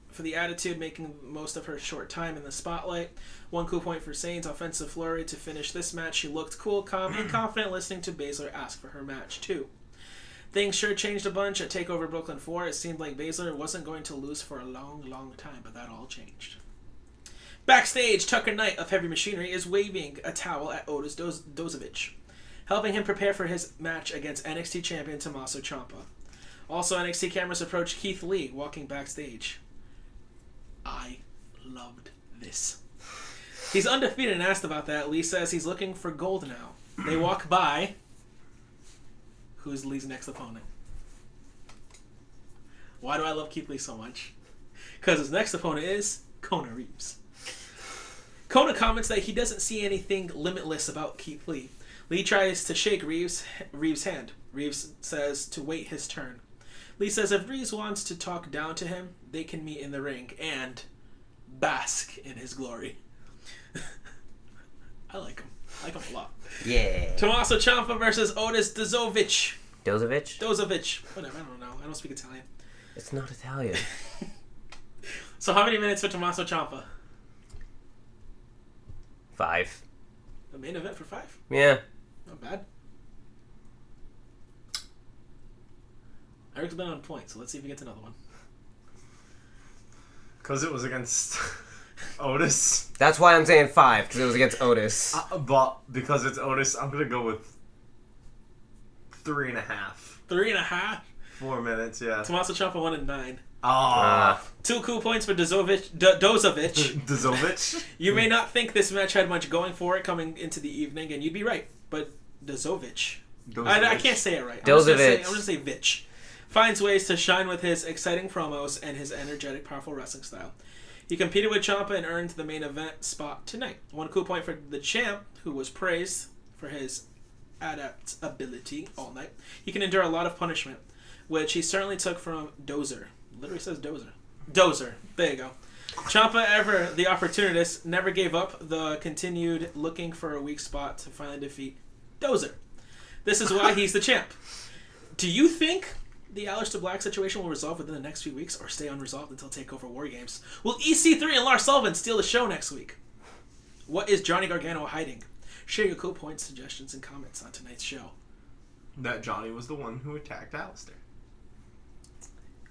for the attitude, making most of her short time in the spotlight. One cool point for Sane's offensive flurry to finish this match. She looked cool, calm, and confident listening to Baszler ask for her match, too. Things sure changed a bunch at TakeOver Brooklyn 4. It seemed like Baszler wasn't going to lose for a long, long time, but that all changed. Backstage, Tucker Knight of Heavy Machinery is waving a towel at Otis Dozovich, helping him prepare for his match against NXT champion Tommaso Ciampa. Also, NXT cameras approach Keith Lee walking backstage. I loved this. He's undefeated and asked about that. Lee says he's looking for gold now. They walk by. Who's Lee's next opponent? Why do I love Keith Lee so much? Because his next opponent is Kona Reeves. Kona comments that he doesn't see anything limitless about Keith Lee. Lee tries to shake Reeves' hand. Reeves says to wait his turn. Lee says if Reeves wants to talk down to him, they can meet in the ring and bask in his glory. I like him. I like him a lot. Yeah. Tommaso Ciampa versus Otis Dozovich. Dozovich? Dozovich. Whatever, I don't know. I don't speak Italian. It's not Italian. So how many minutes for Tommaso Ciampa? 5. The main event for 5? Yeah. Not bad. Eric's been on point, so let's see if he gets another one. Because it was against Otis. That's why I'm saying 5, because it was against Otis. But because it's Otis, I'm going to go with 3.5. 3.5? 4 minutes, yeah. Tommaso Ciampa 1 and 9. Ah. 2 cool points for Dozovich. Dozovich? You may not think this match had much going for it coming into the evening, and you'd be right. But Dozovich. I can't say it right. I'm just gonna say Vich. Finds ways to shine with his exciting promos and his energetic, powerful wrestling style. He competed with Ciampa and earned the main event spot tonight. 1 cool point for the champ, who was praised for his adaptability all night. He can endure a lot of punishment, which he certainly took from Dozer. Literally says Dozer. Dozer. There you go. Ciampa, ever the opportunist, never gave up the continued looking for a weak spot to finally defeat Dozer. This is why he's the champ. Do you think the Aleister Black situation will resolve within the next few weeks or stay unresolved until TakeOver War Games? Will EC3 and Lars Sullivan steal the show next week? What is Johnny Gargano hiding? Share your cool points, suggestions, and comments on tonight's show. That Johnny was the one who attacked Aleister.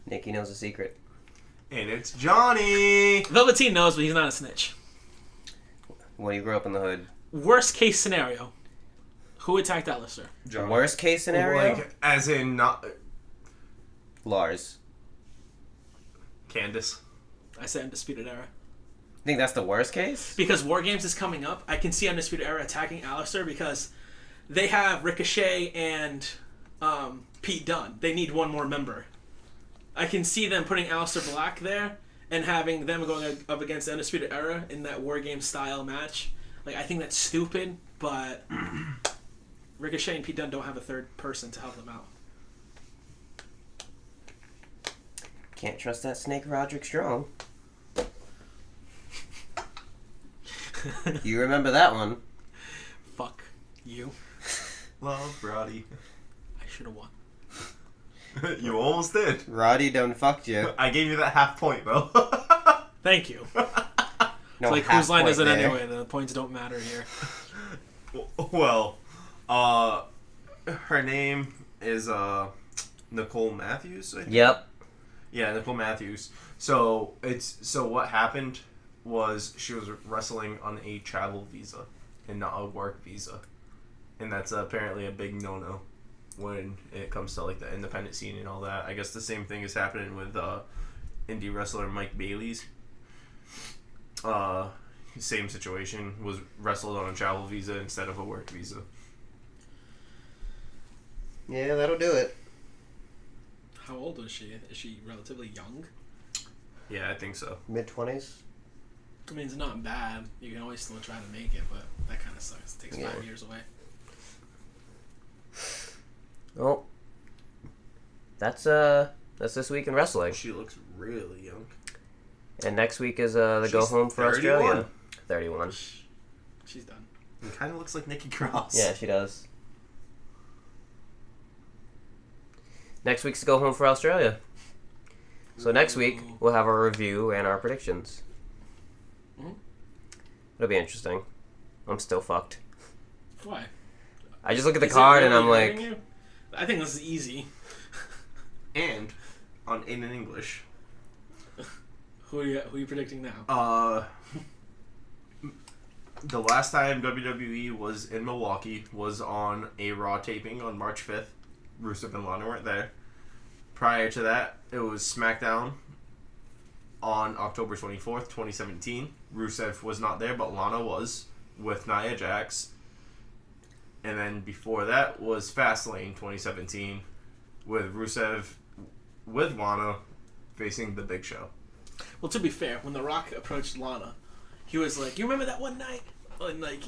Nikki knows a secret. And it's Johnny! Velveteen knows, but he's not a snitch. Well, you grew up in the hood. Worst case scenario. Who attacked Aleister? Johnny. Worst case scenario? Like, as in not... Lars. Candace. I said Undisputed Era. Think that's the worst case? Because War Games is coming up, I can see Undisputed Era attacking Aleister because they have Ricochet and Pete Dunne. They need one more member. I can see them putting Aleister Black there and having them going up against the Undisputed Era in that War Games style match. Like, I think that's stupid, but Ricochet and Pete Dunne don't have a third person to help them out. Can't trust that Snake Roderick Strong. You remember that one. Fuck you. Love, Roddy. I should have won. You almost did. Roddy done fucked you. I gave you that half point, though. Thank you. No, Like, half whose line point is it there. anyway? The points don't matter here. Well, her name is Nicole Matthews, I think. Yep. Yeah, Nicole Matthews. So what happened was she was wrestling on a travel visa and not a work visa, and that's apparently a big no-no when it comes to like the independent scene and all that. I guess the same thing is happening with indie wrestler Mike Bailey's. Same situation, was wrestled on a travel visa instead of a work visa. Yeah, that'll do it. How old is she? Is she relatively young? Yeah, I think so. Mid-20s? I mean, it's not bad. You can always still try to make it, but that kind of sucks. It takes 5 years away. Oh. That's this week in wrestling. She looks really young. And next week is the She's go home for 31. Australia. 31. She's done. It kind of looks like Nikki Cross. Yeah, she does. Next week's the go home for Australia. So next week Ooh. we'll have our review and our predictions. Mhm. It'll be interesting. I'm still fucked. Why? I just look at the Is it card and really I'm like, hurting you? I think this is easy. And on in English. Who are you predicting now? The last time WWE was in Milwaukee was on a Raw taping on March 5th. Rusev and Lana weren't there. Prior to that, it was SmackDown on October 24th, 2017. Rusev was not there, but Lana was with Nia Jax. And then before that was Fastlane 2017 with Rusev with Lana facing The Big Show. Well, to be fair, when The Rock approached Lana, he was like, "You remember that one night?" And like,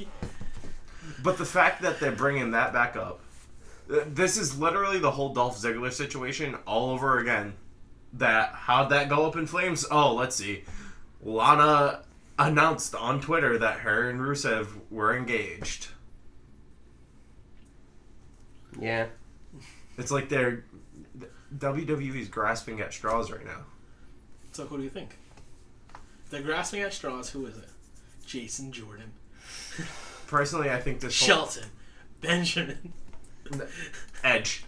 But the fact that they're bringing that back up, this is literally the whole Dolph Ziggler situation all over again. How'd that go up in flames? Oh, let's see. Lana announced on Twitter that her and Rusev were engaged. yeah. It's like WWE's grasping at straws right now. so who do you think? If they're grasping at straws, who is it? Jason Jordan, Personally, I think this Shelton, Benjamin, Edge.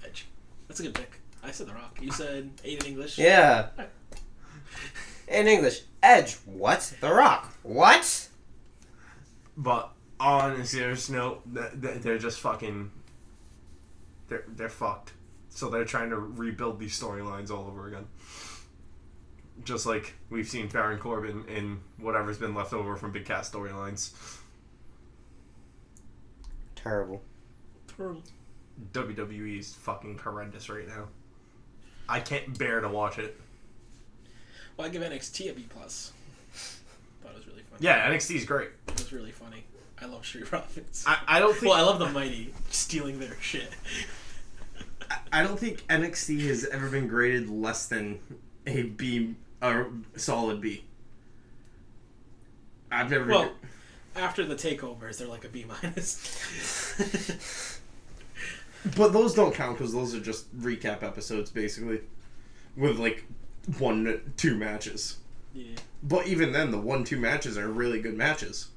Edge. That's a good pick. I said The Rock. You said Aiden English. Yeah. In English, Edge. What? The Rock. What? But on a serious note, they're just fucking. They're fucked. So they're trying to rebuild these storylines all over again. Just like we've seen Baron Corbin in whatever's been left over from Big Cat storylines. Terrible. WWE is fucking horrendous right now. I can't bear to watch it. Well, I give NXT a B+. Thought it was really funny. Yeah, NXT's great. It was really funny. I love Street Profits. I don't think Well, I love the Mighty stealing their shit. I don't think NXT has ever been graded less than a B, a solid B. I've never. Well, after the takeovers, they're like a B-. But those don't count because those are just recap episodes, basically, with like 1-2 matches. Yeah. But even then, the 1-2 matches are really good matches.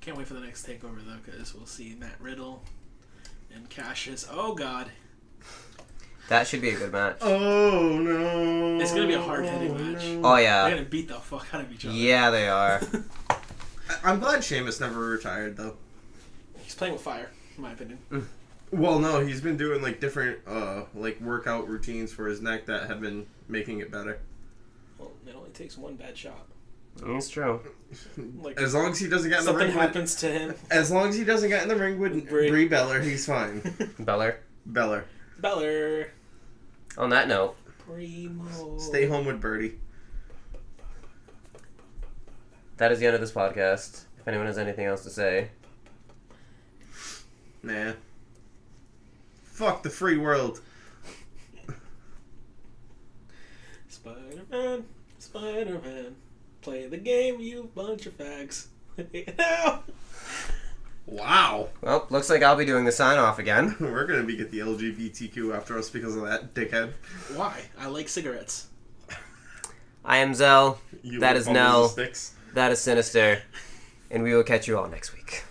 Can't wait for the next takeover though, because we'll see Matt Riddle and Cassius. Oh God, That should be a good match. Oh no! it's gonna be a hard-hitting match. Oh They're yeah. gonna beat the fuck out of each other. Yeah, they are. I'm glad Sheamus never retired though. He's playing with fire, in my opinion. Well, no, he's been doing like different like workout routines for his neck that have been making it better. Well, it only takes one bad shot. It's true. Like As long as he doesn't get in the something ring with, happens to him. as long as he doesn't get in the ring with Brie Beller, he's fine. Beller. Beller, Beller. On that note, Primo. stay home with Birdie. that is the end of this podcast. If anyone has anything else to say. Nah. Fuck the free world. Spider-Man, Spider-Man, play the game, you bunch of fags. No! Wow. Well, looks like I'll be doing the sign off again. We're gonna get the LGBTQ after us because of that dickhead. Why? I like cigarettes. I am Zell. You That like is bundles of Nell. sticks? That is Sinister. And we will catch you all next week.